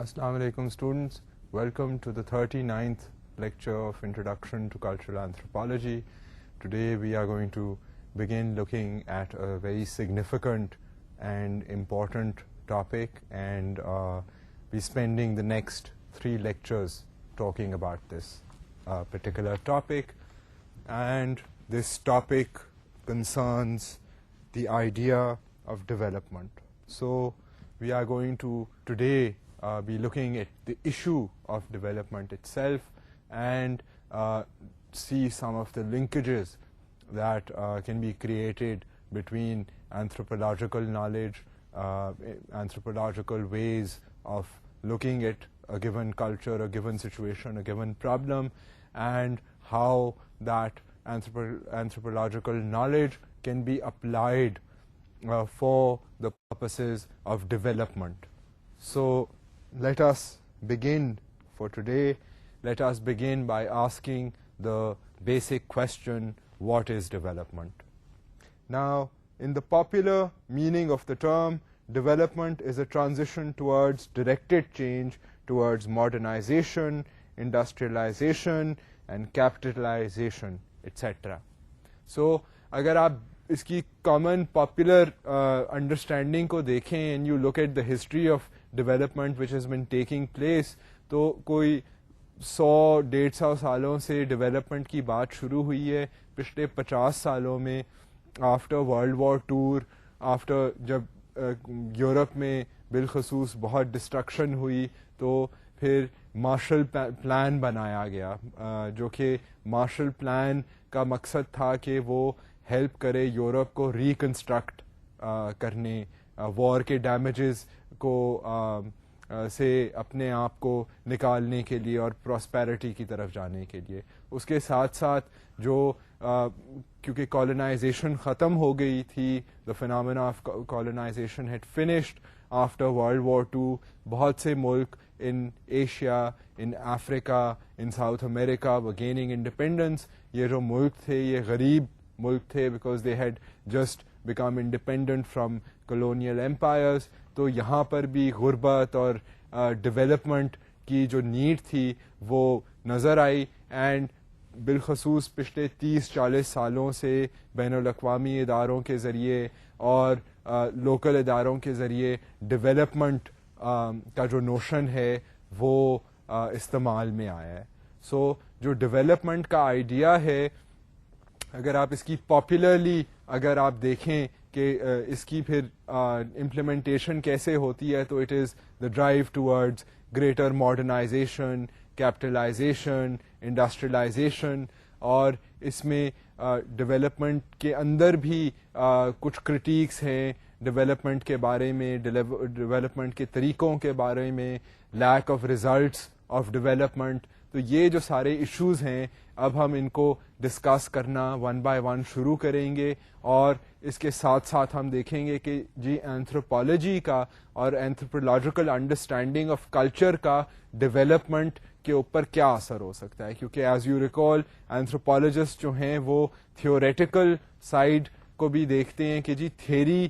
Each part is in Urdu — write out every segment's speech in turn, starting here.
Assalamu alaikum students, welcome to the 39th lecture of Introduction to Cultural Anthropology. Today we are going to begin looking at a very significant and important topic, and we're spending the next 3 lectures talking about this particular topic. And this topic concerns the idea of development. So we are going to today be looking at the issue of development itself and see some of the linkages that can be created between anthropological knowledge, anthropological ways of looking at a given culture, a given situation, a given problem, and how that anthropological knowledge can be applied for the purposes of development. So let us begin for today. Let us begin by asking the basic question, what is development? Now, in the popular meaning of the term, development is a transition towards directed change, towards modernization, industrialization, and capitalization, etc. So, اگر آپ اس کی کامن پاپولر انڈرسٹینڈنگ کو دیکھیں and you look at the history of development which has been taking place, تو کوئی 100-150 سالوں سے ڈیولپمنٹ کی بات شروع ہوئی ہے. پچھلے 50 سالوں میں after world war two, after جب یورپ میں بالخصوص بہت ڈسٹرکشن ہوئی، تو پھر مارشل پلان بنایا گیا، جو کہ مارشل پلان کا مقصد تھا کہ وہ ہیلپ کرے یورپ کو ریکنسٹرکٹ کرنے، وار کے ڈیمیجز کو سے اپنے آپ کو نکالنے کے لیے اور پراسپیرٹی کی طرف جانے کے لیے. اس کے ساتھ ساتھ جو کیونکہ کالونائزیشن ختم ہو گئی تھی، the phenomena of colonization had finished after world war two, بہت سے ملک in Asia, in Africa, in South America were gaining independence. یہ جو ملک تھے یہ غریب ملک تھے because they had just become independent from colonial empires. تو یہاں پر بھی غربت اور ڈیولپمنٹ کی جو نیڈ تھی وہ نظر آئی، اینڈ بالخصوص پچھلے 30-40 سالوں سے بین الاقوامی اداروں کے ذریعے اور لوکل اداروں کے ذریعے ڈیولپمنٹ کا جو نوشن ہے وہ استعمال میں آیا ہے. سو جو ڈیولپمنٹ کا آئیڈیا ہے، اگر آپ اس کی پاپولرلی اگر آپ دیکھیں کہ اس کی پھر امپلیمنٹیشن کیسے ہوتی ہے، تو it is the drive towards greater modernisation, capitalisation, industrialisation. اور اس میں ڈیولپمنٹ کے اندر بھی کچھ کرٹیکس ہیں ڈیولپمنٹ کے بارے میں، ڈیولپمنٹ کے طریقوں کے بارے میں، lack of results of development. تو یہ جو سارے ایشوز ہیں اب ہم ان کو ڈسکس کرنا ون بائی ون شروع کریں گے، اور اس کے ساتھ ساتھ ہم دیکھیں گے کہ جی اینتھروپالوجی کا اور اینتھروپولوجیکل انڈرسٹینڈنگ آف کلچر کا ڈیولپمنٹ کے اوپر کیا اثر ہو سکتا ہے. کیونکہ ایز یو ریکال اینتھروپولوجسٹ جو ہیں وہ تھیوریٹیکل سائڈ کو بھی دیکھتے ہیں کہ جی تھیری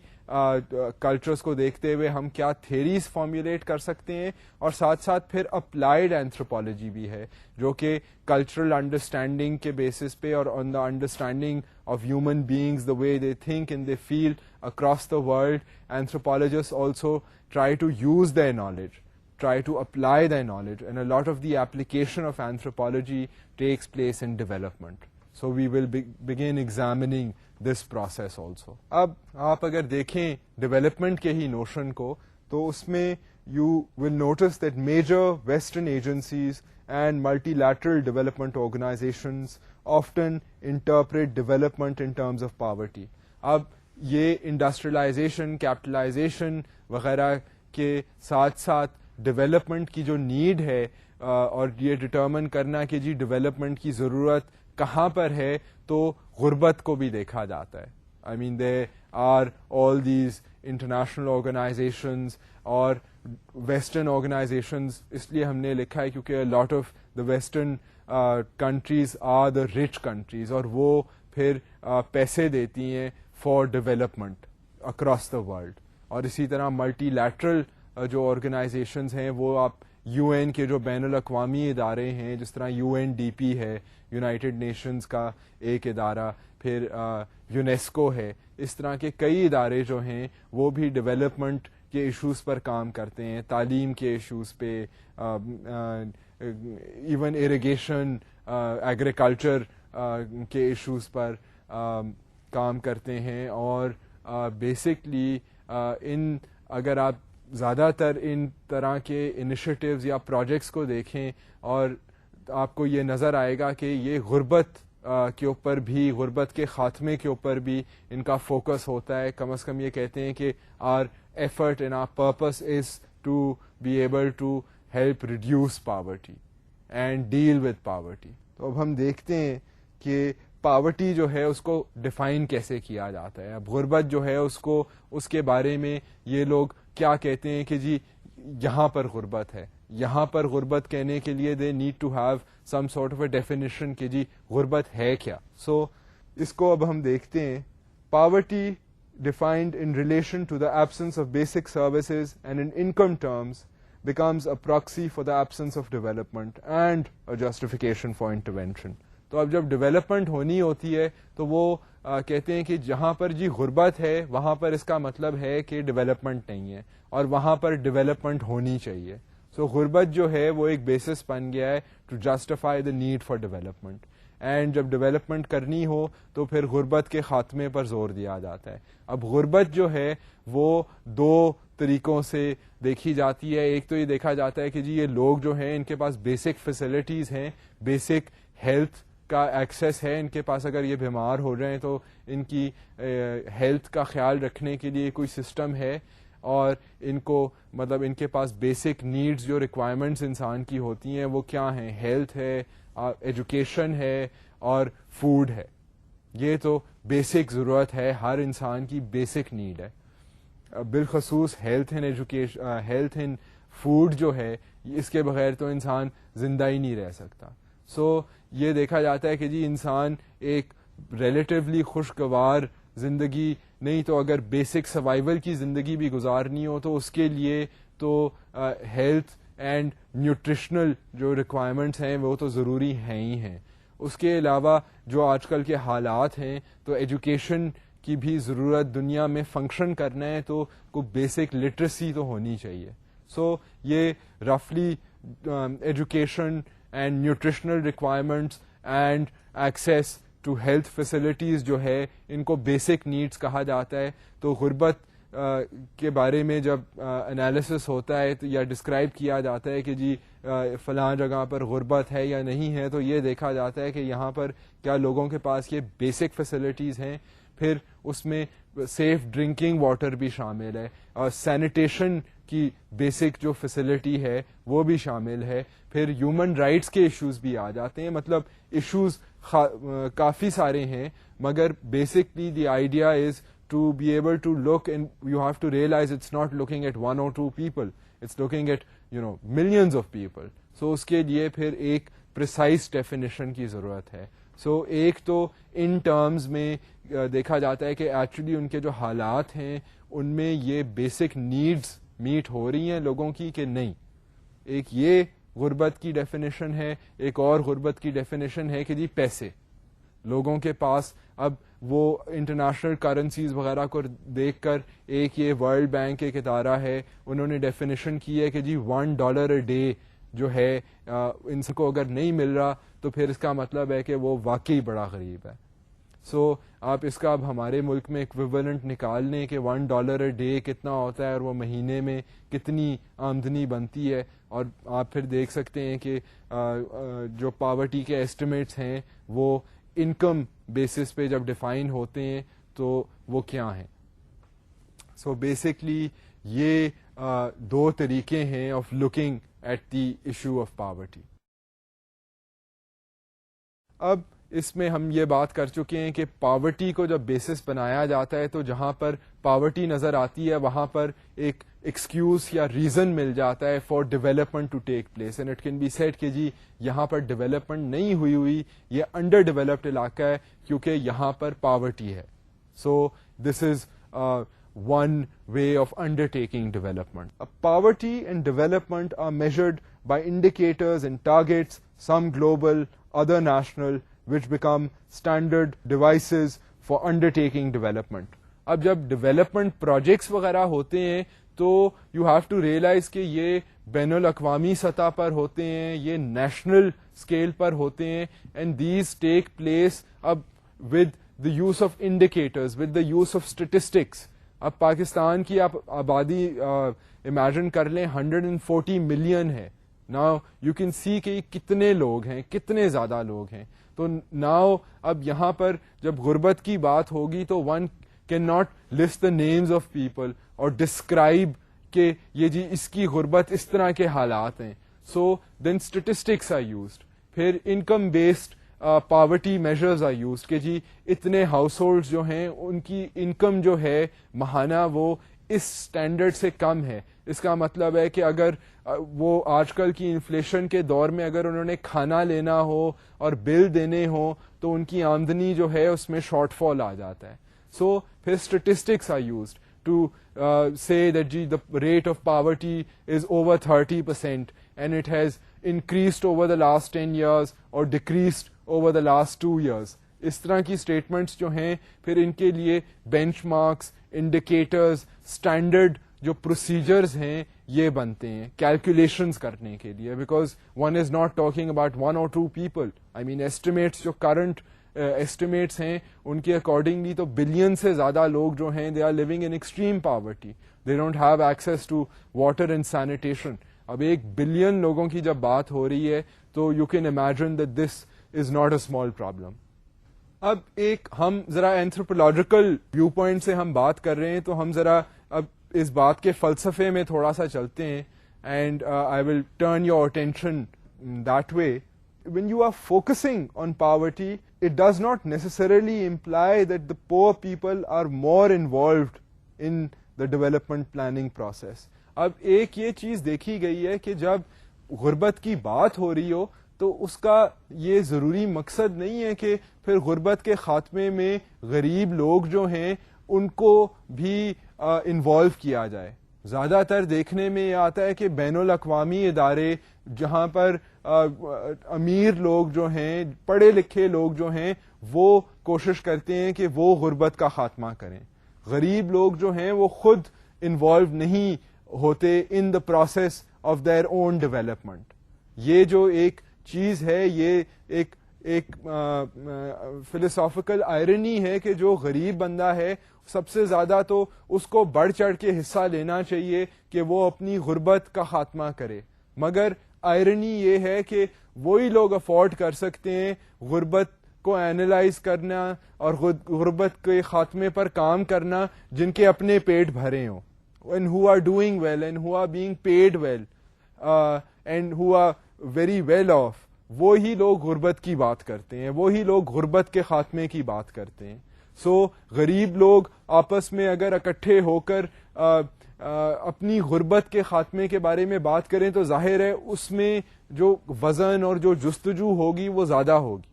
کلچرز کو دیکھتے ہوئے ہم کیا تھیریز فارمولیٹ کر سکتے ہیں، اور ساتھ ساتھ پھر اپلائیڈ اینتھروپالوجی بھی ہے جو کہ کلچرل انڈرسٹینڈنگ کے بیسس پہ اور on the understanding of human beings, the way they think and they feel across the world. Anthropologist also try to use their knowledge, try to apply their knowledge, and a lot of the application of anthropology takes place in development. So we will begin examining this process also. اب آپ اگر دیکھیں ڈیولپمنٹ کے ہی نوشن کو، تو اس میں you will notice that major Western agencies and multilateral development organizations often interpret development in terms of poverty. اب یہ انڈسٹریلائزیشن، کیپٹلائزیشن وغیرہ کے ساتھ ساتھ ڈیولپمنٹ کی جو نیڈ ہے اور یہ ڈٹرمن کرنا کہ جی ڈیولپمنٹ کی ضرورت کہاں پر ہے، تو غربت کو بھی دیکھا جاتا ہے. I mean they are all these international organizations اور ویسٹرن آرگنائزیشنز، اس لیے ہم نے لکھا ہے کیونکہ lot of the western countries are the rich countries, اور وہ پھر پیسے دیتی ہیں for development across the world. اور اسی طرح ملٹی لیٹرل جو آرگنائزیشنز ہیں وہ آپ یو این کے جو بین الاقوامی ادارے ہیں جس طرح یو این ڈی پی ہے, یونائٹڈ نیشنز کا ایک ادارہ, پھر یونیسکو ہے, اس طرح کے کئی ادارے جو ہیں وہ بھی ڈیولپمنٹ کے ایشوز پر کام کرتے ہیں, تعلیم کے ایشوز پہ, ایون اریگیشن, ایگریکلچر کے ایشوز پر کام کرتے ہیں. اور بیسکلی اگر آپ زیادہ تر ان طرح کے انیشیٹیوز یا پروجیکٹس کو دیکھیں اور آپ کو یہ نظر آئے گا کہ یہ غربت کے اوپر بھی, غربت کے خاتمے کے اوپر بھی ان کا فوکس ہوتا ہے. کم از کم یہ کہتے ہیں کہ our effort and our purpose is to be able to help reduce poverty and deal with poverty. تو اب ہم دیکھتے ہیں کہ پاورٹی جو ہے اس کو ڈیفائن کیسے کیا جاتا ہے. اب غربت جو ہے اس کے بارے میں یہ لوگ کیا کہتے ہیں کہ جی یہاں پر غربت ہے, یہاں پر غربت کہنے کے لیے they need to have some sort of a definition کہ جی غربت ہے کیا. سو اس کو اب ہم دیکھتے ہیں. Poverty defined in relation to the absence of basic services and in income terms becomes a proxy for the absence of development and a justification for intervention. تو اب جب ڈیولپمنٹ ہونی ہوتی ہے تو وہ کہتے ہیں کہ جہاں پر جی غربت ہے وہاں پر اس کا مطلب ہے کہ ڈیولپمنٹ نہیں ہے اور وہاں پر ڈیولپمنٹ ہونی چاہیے. سو غربت جو ہے وہ ایک بیسس بن گیا ہے to justify the need for development. And جب ڈیولپمنٹ کرنی ہو تو پھر غربت کے خاتمے پر زور دیا جاتا ہے. اب غربت جو ہے وہ دو طریقوں سے دیکھی جاتی ہے. ایک تو یہ دیکھا جاتا ہے کہ جی یہ لوگ جو ہیں ان کے پاس بیسک فیسلٹیز ہیں, بیسک ہیلتھ کا ایکسیس ہے ان کے پاس, اگر یہ بیمار ہو رہے ہیں تو ان کی ہیلتھ کا خیال رکھنے کے لیے کوئی سسٹم ہے, اور ان کو مطلب ان کے پاس بیسک نیڈز جو ریکوائرمنٹس انسان کی ہوتی ہیں وہ کیا ہیں, ہیلتھ ہے, ایجوکیشن ہے اور فوڈ ہے. یہ تو بیسک ضرورت ہے, ہر انسان کی بیسک نیڈ ہے. بالخصوص health and education, health and food جو ہے اس کے بغیر تو انسان زندہ ہی نہیں رہ سکتا. سو یہ دیکھا جاتا ہے کہ جی انسان ایک ریلیٹیولی خوشگوار زندگی نہیں تو اگر بیسک سروائیول کی زندگی بھی گزارنی ہو تو اس کے لیے تو ہیلتھ اینڈ نیوٹریشنل جو ریکوائرمنٹس ہیں وہ تو ضروری ہیں ہی ہیں. اس کے علاوہ جو آج کل کے حالات ہیں تو ایجوکیشن کی بھی ضرورت, دنیا میں فنکشن کرنا ہے تو کوئی بیسک لٹریسی تو ہونی چاہیے. سو یہ رفلی education and nutritional requirements and access to health facilities جو ہے ان کو بیسک نیڈس کہا جاتا ہے. تو غربت کے بارے میں جب انالیسس ہوتا ہے یا ڈسکرائب کیا جاتا ہے کہ جی فلاں جگہ پر غربت ہے یا نہیں ہے, تو یہ دیکھا جاتا ہے کہ یہاں پر کیا لوگوں کے پاس یہ بیسک فیسلٹیز ہیں. پھر اس میں سیف ڈرنکنگ واٹر بھی شامل ہے, اور سینیٹیشن کی بیسک جو فیسلٹی ہے وہ بھی شامل ہے. پھر ہیومن رائٹس کے ایشوز بھی آ جاتے ہیں. مطلب ایشوز کافی سارے ہیں, مگر basically the idea is to be able to look, and you have to realize it's not looking at one or two people, it's looking at millions of people. So اس کے لیے پھر ایک precise definition کی ضرورت ہے. So ایک تو ان ٹرمز میں دیکھا جاتا ہے کہ ایکچولی ان کے جو حالات ہیں ان میں یہ بیسک نیڈز میٹ ہو رہی ہیں لوگوں کی کہ نہیں. ایک یہ غربت کی ڈیفینیشن ہے. ایک اور غربت کی ڈیفینیشن ہے کہ جی پیسے, لوگوں کے پاس اب وہ انٹرنیشنل کرنسیز وغیرہ کو دیکھ کر ایک یہ ورلڈ بینک ایک ادارہ ہے انہوں نے ڈیفینیشن کی ہے کہ جی $1 اے ڈے جو ہے ان کو اگر نہیں مل رہا تو پھر اس کا مطلب ہے کہ وہ واقعی بڑا غریب ہے. سو آپ اس کا اب ہمارے ملک میں ایکویولنٹ نکال لیں کہ $1 اے ڈے کتنا ہوتا ہے اور وہ مہینے میں کتنی آمدنی بنتی ہے, اور آپ پھر دیکھ سکتے ہیں کہ جو پاورٹی کے ایسٹیمیٹس ہیں وہ انکم بیسس پہ جب ڈیفائن ہوتے ہیں تو وہ کیا ہیں. سو بیسکلی یہ دو طریقے ہیں of looking at the issue of poverty. اب اس میں ہم یہ بات کر چکے ہیں کہ پاورٹی کو جب بیسس بنایا جاتا ہے تو جہاں پر پاورٹی نظر آتی ہے وہاں پر ایک ایکسکیوز یا ریزن مل جاتا ہے for development to take place, and it can be said کہ جی یہاں پر ڈیولپمنٹ نہیں ہوئی, یہ انڈر ڈیولپڈ علاقہ ہے کیونکہ یہاں پر پاورٹی ہے. سو this is one way of undertaking development. Poverty and development are measured by indicators and targets, some global, other national, which become standard devices for undertaking development. اب جب ڈیولپمنٹ پروجیکٹس وغیرہ ہوتے ہیں تو یو ہیو ٹو ریئلائز کہ یہ بین الاقوامی سطح پر ہوتے ہیں, یہ نیشنل اسکیل پر ہوتے ہیں, اینڈ دیز ٹیک پلیس اب with the use of indicators, with the use of statistics. اب پاکستان کی آپ آبادی امیجن کر لیں 140 ملین ہے. ناؤ یو کین سی کہ یہ کتنے لوگ ہیں, کتنے زیادہ لوگ ہیں. تو ناؤ اب یہاں پر جب غربت کی بات ہوگی تو one can not list the names of people اور ڈسکرائب کہ یہ جی اس کی غربت اس طرح کے حالات ہیں. So then statistics are used. پھر income based poverty measures are used کہ جی اتنے ہاؤس ہولڈ جو ہیں ان کی انکم جو ہے ماہانہ وہ اس اسٹینڈرڈ سے کم ہے. اس کا مطلب ہے کہ اگر وہ آج کل کی انفلیشن کے دور میں اگر انہوں نے کھانا لینا ہو اور بل دینے ہو تو ان کی آمدنی جو ہے اس میں شارٹ فال آ جاتا ہے. سو پھر statistics are used to say that the rate of poverty is over 30% and it has increased over the last 10 years or decreased over the last 2 years. اس طرح کی اسٹیٹمنٹس جو ہیں پھر ان کے لیے بینچ مارکس, انڈیکیٹرز, اسٹینڈرڈ جو پروسیجرز ہیں یہ بنتے ہیں کیلکولیشنز کرنے کے لیے, because one is not talking about 1 or 2 people. I mean estimates جو کرنٹ ایسٹیمیٹس ہیں ان کے اکارڈنگلی تو بلین سے زیادہ لوگ جو ہیں they are living in extreme poverty, they don't have access to water and sanitation. اب 1 بلین لوگوں کی جب بات ہو رہی ہے تو you can imagine that this is not a small problem. اب ایک ہم ذرا اینتھروپولوجیکل ویو پوائنٹ سے ہم بات کر رہے ہیں تو ہم ذرا اب اس بات کے فلسفے میں تھوڑا سا چلتے ہیں, and I will turn your attention that way. When you are focusing on poverty, it does not necessarily imply that the poor people are more involved in the development planning process. اب ایک یہ چیز دیکھی گئی ہے کہ جب غربت کی بات ہو رہی ہو تو اس کا یہ ضروری مقصد نہیں ہے کہ پھر غربت کے خاتمے میں غریب لوگ جو ہیں ان کو بھی انوالو کیا جائے. زیادہ تر دیکھنے میں یہ آتا ہے کہ بین الاقوامی ادارے جہاں پر امیر لوگ جو ہیں, پڑھے لکھے لوگ جو ہیں وہ کوشش کرتے ہیں کہ وہ غربت کا خاتمہ کریں. غریب لوگ جو ہیں وہ خود انوالو نہیں ہوتے in the process of their own development. یہ جو ایک چیز ہے یہ ایک فلسافیکل آئرنی ہے کہ جو غریب بندہ ہے سب سے زیادہ تو اس کو بڑھ چڑھ کے حصہ لینا چاہیے کہ وہ اپنی غربت کا خاتمہ کرے, مگر آئرنی یہ ہے کہ وہی لوگ افورڈ کر سکتے ہیں غربت کو اینالائز کرنا اور غربت کے خاتمے پر کام کرنا جن کے اپنے پیٹ بھرے ہوں, and who are doing well and who are being paid well and who are very well off. وہی لوگ غربت کی بات کرتے ہیں, وہی لوگ غربت کے خاتمے کی بات کرتے ہیں. سو غریب لوگ آپس میں اگر اکٹھے ہو کر اپنی غربت کے خاتمے کے بارے میں بات کریں تو ظاہر ہے اس میں جو وزن اور جو جستجو ہوگی وہ زیادہ ہوگی.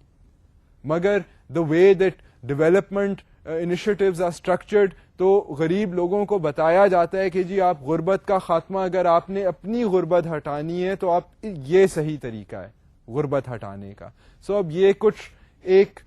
مگر the way that development initiatives are structured تو غریب لوگوں کو بتایا جاتا ہے کہ جی آپ غربت کا خاتمہ اگر آپ نے اپنی غربت ہٹانی ہے تو آپ یہ صحیح طریقہ ہے غربت ہٹانے کا. سو اب یہ کچھ ایک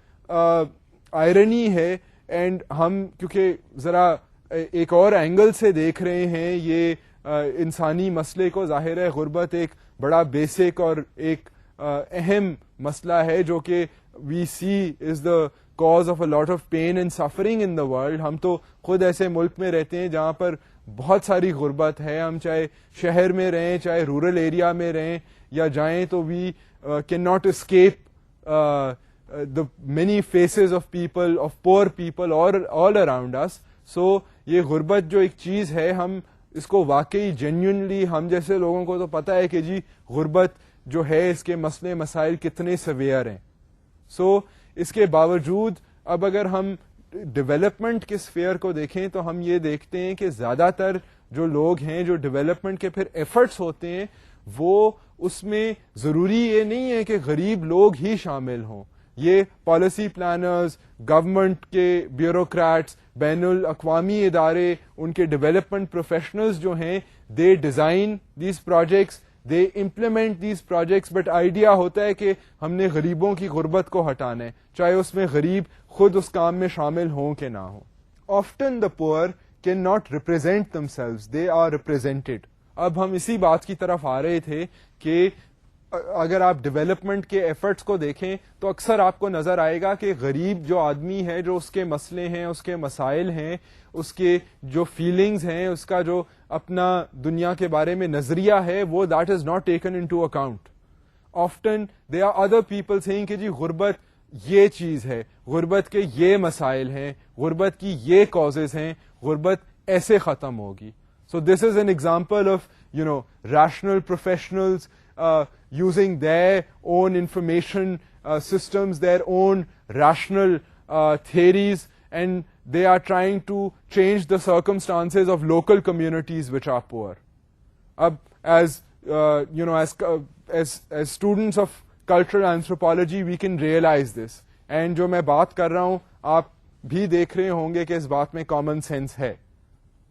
آئرنی ہے, اینڈ ہم کیونکہ ذرا ایک اور اینگل سے دیکھ رہے ہیں یہ انسانی مسئلے کو. ظاہر ہے غربت ایک بڑا بیسک اور ایک اہم مسئلہ ہے جو کہ we see is the cause of a lot of pain and suffering in the world. ہم تو خود ایسے ملک میں رہتے ہیں جہاں پر بہت ساری غربت ہے, ہم چاہے شہر میں رہیں چاہے رورل ایریا میں رہیں یا جائیں تو we can not escape the many faces of people, of poor people all around us. So یہ غربت جو ایک چیز ہے ہم اس کو واقعی جینیونلی ہم جیسے لوگوں کو تو پتہ ہے کہ جی غربت جو ہے اس کے مسئلے مسائل کتنے سیویئر ہیں. سو اس کے باوجود اب اگر ہم ڈیولپمنٹ کے اسفیئر کو دیکھیں تو ہم یہ دیکھتے ہیں کہ زیادہ تر جو لوگ ہیں جو ڈیولپمنٹ کے پھر ایفرٹس ہوتے ہیں وہ اس میں ضروری یہ نہیں ہے کہ غریب لوگ ہی شامل ہوں, یہ پالیسی پلانرز, گورنمنٹ کے بیوروکریٹس, بین الاقوامی ادارے, ان کے ڈیولپمنٹ پروفیشنلز جو ہیں, they design these projects, they implement these projects, but idea ہوتا ہے کہ ہم نے غریبوں کی غربت کو ہٹانا ہے, چاہے اس میں غریب خود اس کام میں شامل ہوں کہ نہ ہوں. Often the poor can not represent themselves, they are represented. اب ہم اسی بات کی طرف آ رہے تھے کہ اگر آپ ڈیولپمنٹ کے ایفرٹس کو دیکھیں تو اکثر آپ کو نظر آئے گا کہ غریب جو آدمی ہے, جو اس کے مسئلے ہیں, اس کے مسائل ہیں, اس کے جو فیلنگز ہیں, اس کا جو اپنا دنیا کے بارے میں نظریہ ہے, وہ that is not taken into account. Often they are other people seeing کہ جی غربت یہ چیز ہے, غربت کے یہ مسائل ہیں, غربت کی یہ کازز ہیں, غربت ایسے ختم ہوگی. So this is an example of rational professionals using their own information systems, their own rational theories, and they are trying to change the circumstances of local communities which are poor. As students of cultural anthropology we can realize this, and جو میں بات کر رہا ہوں آپ بھی دیکھ رہے ہوں گے کہ اس بات میں کامن سینس ہے,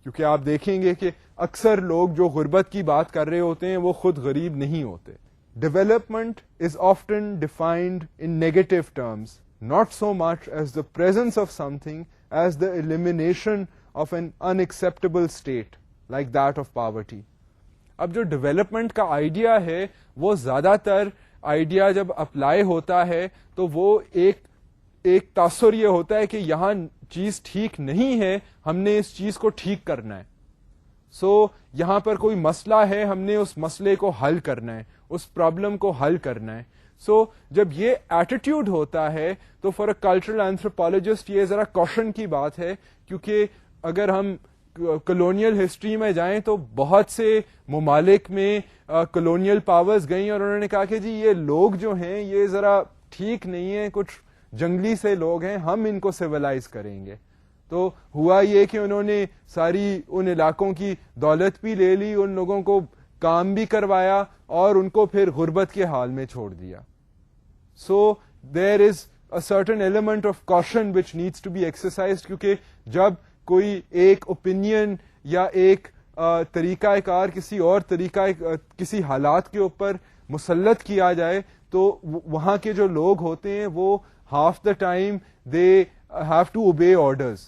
کیونکہ آپ دیکھیں گے کہ اکثر لوگ جو غربت کی بات کر رہے ہوتے ہیں وہ خود غریب نہیں ہوتے. Development is often defined in negative terms, not so much as the presence of something as the elimination of an unacceptable state like that of poverty. اب جو ڈیولپمنٹ کا آئیڈیا ہے وہ زیادہ تر آئیڈیا جب اپلائی ہوتا ہے تو وہ ایک تاثر یہ ہوتا ہے کہ یہاں چیز ٹھیک نہیں ہے, ہم نے اس چیز کو ٹھیک کرنا ہے. سو یہاں پر کوئی مسئلہ ہے, ہم نے اس مسئلے کو حل کرنا ہے, اس پرابلم کو حل کرنا ہے. سو جب یہ ایٹیٹیوڈ ہوتا ہے تو فار اے کلچرل اینتھروپالوجسٹ یہ ذرا کوشن کی بات ہے, کیونکہ اگر ہم کلونیل ہسٹری میں جائیں تو بہت سے ممالک میں کلونیل پاورز گئیں اور انہوں نے کہا کہ جی یہ لوگ جو ہیں یہ ذرا ٹھیک نہیں ہیں, کچھ جنگلی سے لوگ ہیں, ہم ان کو سیولائز کریں گے. تو ہوا یہ کہ انہوں نے ساری ان علاقوں کی دولت بھی لے لی, ان لوگوں کو کام بھی کروایا اور ان کو پھر غربت کے حال میں چھوڑ دیا. So there is a certain element of caution which needs to be exercised, کیونکہ جب کوئی ایک اوپینین یا ایک طریقہ کار کسی اور کسی حالات کے اوپر مسلط کیا جائے تو وہاں کے جو لوگ ہوتے ہیں وہ half the time they have to obey orders,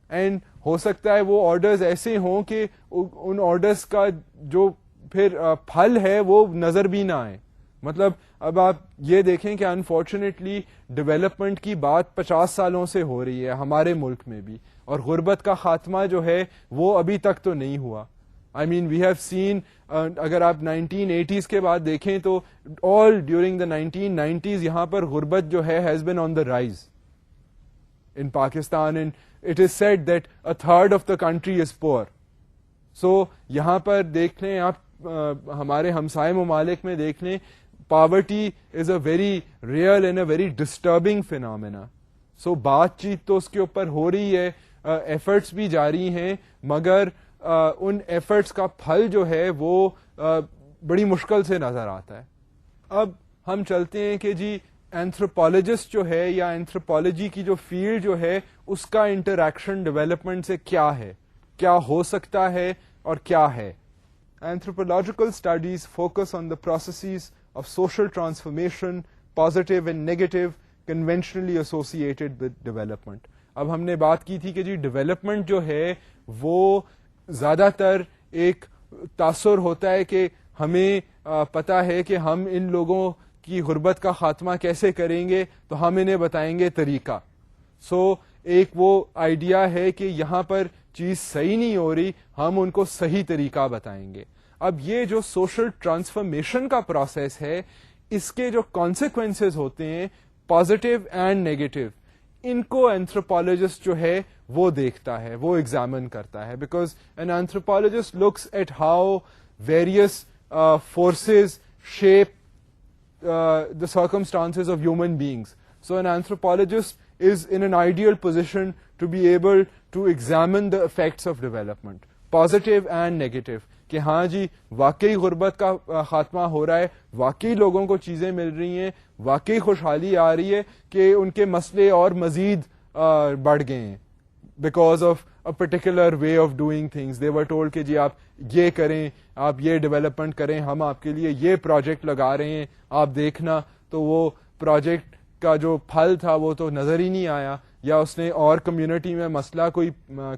and ہو سکتا ہے وہ آرڈرز ایسے ہوں کہ ان آرڈرز کا جو پھر پھل ہے وہ نظر بھی نہ آئے. مطلب اب آپ یہ دیکھیں کہ انفارچونیٹلی ڈیولپمنٹ کی بات 50 سالوں سے ہو رہی ہے ہمارے ملک میں بھی, اور غربت کا خاتمہ جو ہے وہ ابھی تک تو نہیں ہوا. آئی مین وی ہیو سین, اگر آپ 1980s کے بعد دیکھیں تو آل ڈیورنگ دا 1990s یہاں پر غربت جو ہے has been on the rise in Pakistan, and it is said that a third of the country is پور. سو یہاں پر دیکھ لیں آپ, ہمارے ہمسائے ممالک میں دیکھ لیں, poverty is a very real and a very disturbing phenomena. So بات چیت تو اس کے اوپر ہو رہی ہے, ایفرٹس بھی جاری ہیں, مگر ان ایفرٹس کا پھل جو ہے وہ بڑی مشکل سے نظر آتا ہے. اب ہم چلتے ہیں کہ جی اینتھروپالوجسٹ جو ہے یا اینتھروپالوجی کی جو فیلڈ جو ہے اس کا انٹریکشن ڈیولپمنٹ سے کیا ہے, کیا ہو سکتا ہے اور کیا ہے. Anthropological studies focus on the processes of social transformation, positive and negative, conventionally associated with development. اب ہم نے بات کی تھی کہ جی ڈیولپمنٹ جو ہے وہ زیادہ تر ایک تاثر ہوتا ہے کہ ہمیں پتا ہے کہ ہم ان لوگوں کی غربت کا خاتمہ کیسے کریں گے تو ہم انہیں بتائیں گے طریقہ. سو ایک وہ آئیڈیا ہے کہ یہاں پر چیز صحیح نہیں ہو رہی, ہم ان کو صحیح طریقہ بتائیں گے. اب یہ جو سوشل ٹرانسفارمیشن کا پروسیس ہے اس کے جو کانسیکوینسز ہوتے ہیں پازیٹیو اینڈ نیگیٹو, ان کو اینتھروپالوجسٹ جو ہے وہ دیکھتا ہے, وہ ایگزامن کرتا ہے, because an anthropologist looks at how various forces shape the circumstances of human beings. So an anthropologist is in an ideal position to be able to examine the effects of development. Positive and negative, کہ ہاں جی واقعی غربت کا خاتمہ ہو رہا ہے, واقعی لوگوں کو چیزیں مل رہی ہیں, واقعی خوشحالی آ رہی ہے کہ ان کے مسئلے اور مزید بڑھ گئے ہیں because of a particular way of doing things. They were told کہ جی آپ یہ کریں, آپ یہ ڈیولپمنٹ کریں, ہم آپ کے لیے یہ پروجیکٹ لگا رہے ہیں, آپ دیکھنا. تو وہ پروجیکٹ کا جو پھل تھا وہ تو نظر ہی نہیں آیا, یا اس نے اور کمیونٹی میں مسئلہ کوئی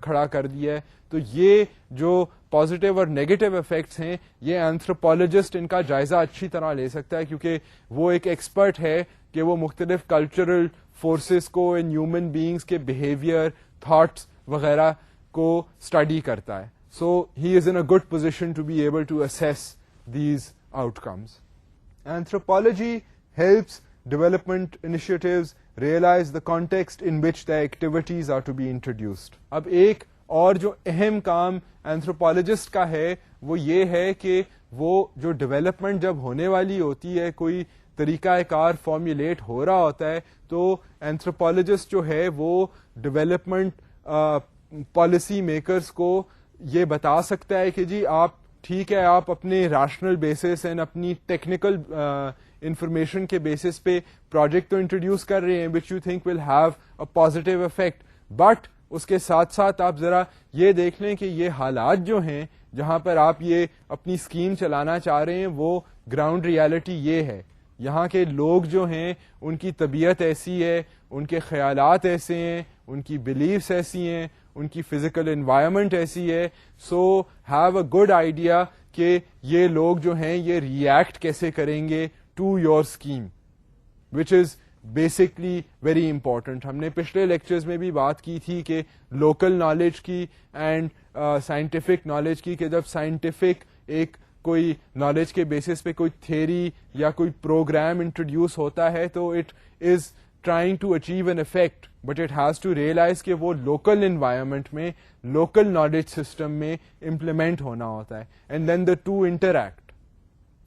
کھڑا کر دیا ہے. تو یہ جو پازیٹیو اور نیگیٹو افیکٹس ہیں, یہ اینتھروپولوجسٹ ان کا جائزہ اچھی طرح لے سکتا ہے, کیونکہ وہ ایک ایکسپرٹ ہے کہ وہ مختلف کلچرل فورسز کو ان ہیومن بینگز کے بیہیویئر, تھاٹس وغیرہ کو اسٹڈی کرتا ہے. So he is in a good position to be able to assess these outcomes. Anthropology helps development initiatives realize the context in which their activities are to be introduced. اب ایک اور جو اہم کام اینتھروپولوجسٹ کا ہے وہ یہ ہے کہ وہ جو ڈیولپمنٹ جب ہونے والی ہوتی ہے, کوئی طریقہ کار فارمولیٹ ہو رہا ہوتا ہے, تو اینتھروپولوجسٹ جو ہے وہ ڈیولپمنٹ پالیسی میکرز کو یہ بتا سکتا ہے کہ جی آپ ٹھیک ہے, آپ اپنے ریشنل بیسس اینڈ اپنی ٹیکنیکل انفارمیشن کے بیسس پہ پروجیکٹ تو انٹروڈیوس کر رہے ہیں which you think will have a positive effect, but اس کے ساتھ ساتھ آپ ذرا یہ دیکھ لیں کہ یہ حالات جو ہیں جہاں پر آپ یہ اپنی اسکیم چلانا چاہ رہے ہیں وہ گراؤنڈ ریالٹی یہ ہے. یہاں کے لوگ جو ہیں ان کی طبیعت ایسی ہے, ان کے خیالات ایسے ہیں, ان کی بلیفس ایسی ہیں, ان کی فزیکل انوائرمنٹ ایسی ہے. So have a good idea کہ یہ لوگ جو ہیں یہ ریئیکٹ کیسے کریں گے to your scheme, which is basically very important. ہم نے پچھلے لیکچرز میں بھی بات کی تھی کہ لوکل نالج کی اینڈ سائنٹیفک نالج کی, کہ جب سائنٹیفک ایک کوئی نالج کے بیسس پہ کوئی تھیری یا کوئی پروگرام انٹروڈیوس ہوتا ہے تو it is trying to achieve an effect, but it has to realise کہ وہ لوکل انوائرمنٹ میں, لوکل نالج سسٹم میں امپلیمنٹ ہونا ہوتا ہے, and then the two interact.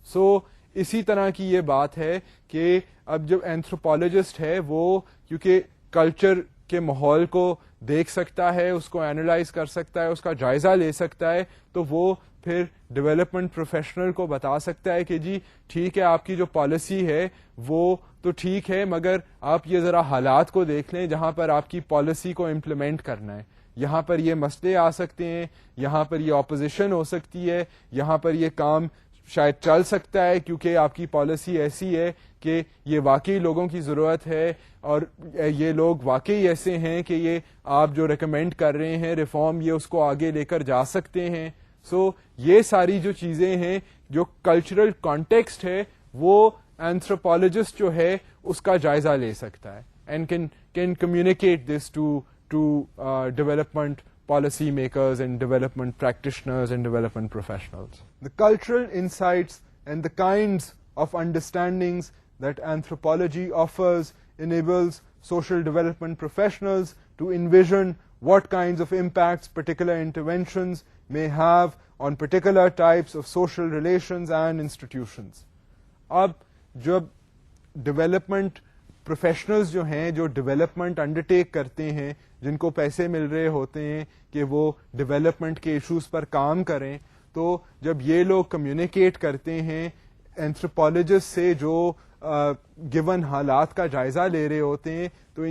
So اسی طرح کی یہ بات ہے کہ اب جب اینتھروپولوجسٹ ہے وہ کیونکہ کلچر کے ماحول کو دیکھ سکتا ہے, اس کو اینالائز کر سکتا ہے, اس کا جائزہ لے سکتا ہے, تو وہ پھر ڈیولپمنٹ پروفیشنل کو بتا سکتا ہے کہ جی ٹھیک ہے آپ کی جو پالیسی ہے وہ تو ٹھیک ہے, مگر آپ یہ ذرا حالات کو دیکھ لیں جہاں پر آپ کی پالیسی کو امپلیمنٹ کرنا ہے. یہاں پر یہ مسئلے آ سکتے ہیں, یہاں پر یہ اپوزیشن ہو سکتی ہے, یہاں پر یہ کام شاید چل سکتا ہے کیونکہ آپ کی پالیسی ایسی ہے کہ یہ واقعی لوگوں کی ضرورت ہے, اور یہ لوگ واقعی ایسے ہیں کہ یہ آپ جو ریکمینڈ کر رہے ہیں ریفارم, یہ اس کو آگے لے کر جا سکتے ہیں. سو یہ ساری جو چیزیں ہیں, جو کلچرل کانٹیکسٹ ہے, وہ اینتھروپولوجسٹ جو ہے اس کا جائزہ لے سکتا ہے, and can communicate this to development policy makers and development practitioners and development professionals. The cultural insights and the kinds of understandings that anthropology offers enables social development professionals to envision what kinds of impacts particular interventions may have on particular types of social relations and institutions. اب جب ڈیولپمنٹ پروفیشنلز جو ہیں, جو ڈیولپمنٹ انڈرٹیک کرتے ہیں, جن کو پیسے مل رہے ہوتے ہیں کہ وہ ڈیولپمنٹ کے ایشوز پر کام کریں, تو جب یہ لوگ کمیونیکیٹ کرتے ہیں اینتھروپولوجسٹ سے جو گیون حالات کا جائزہ لے رہے ہوتے ہیں, تو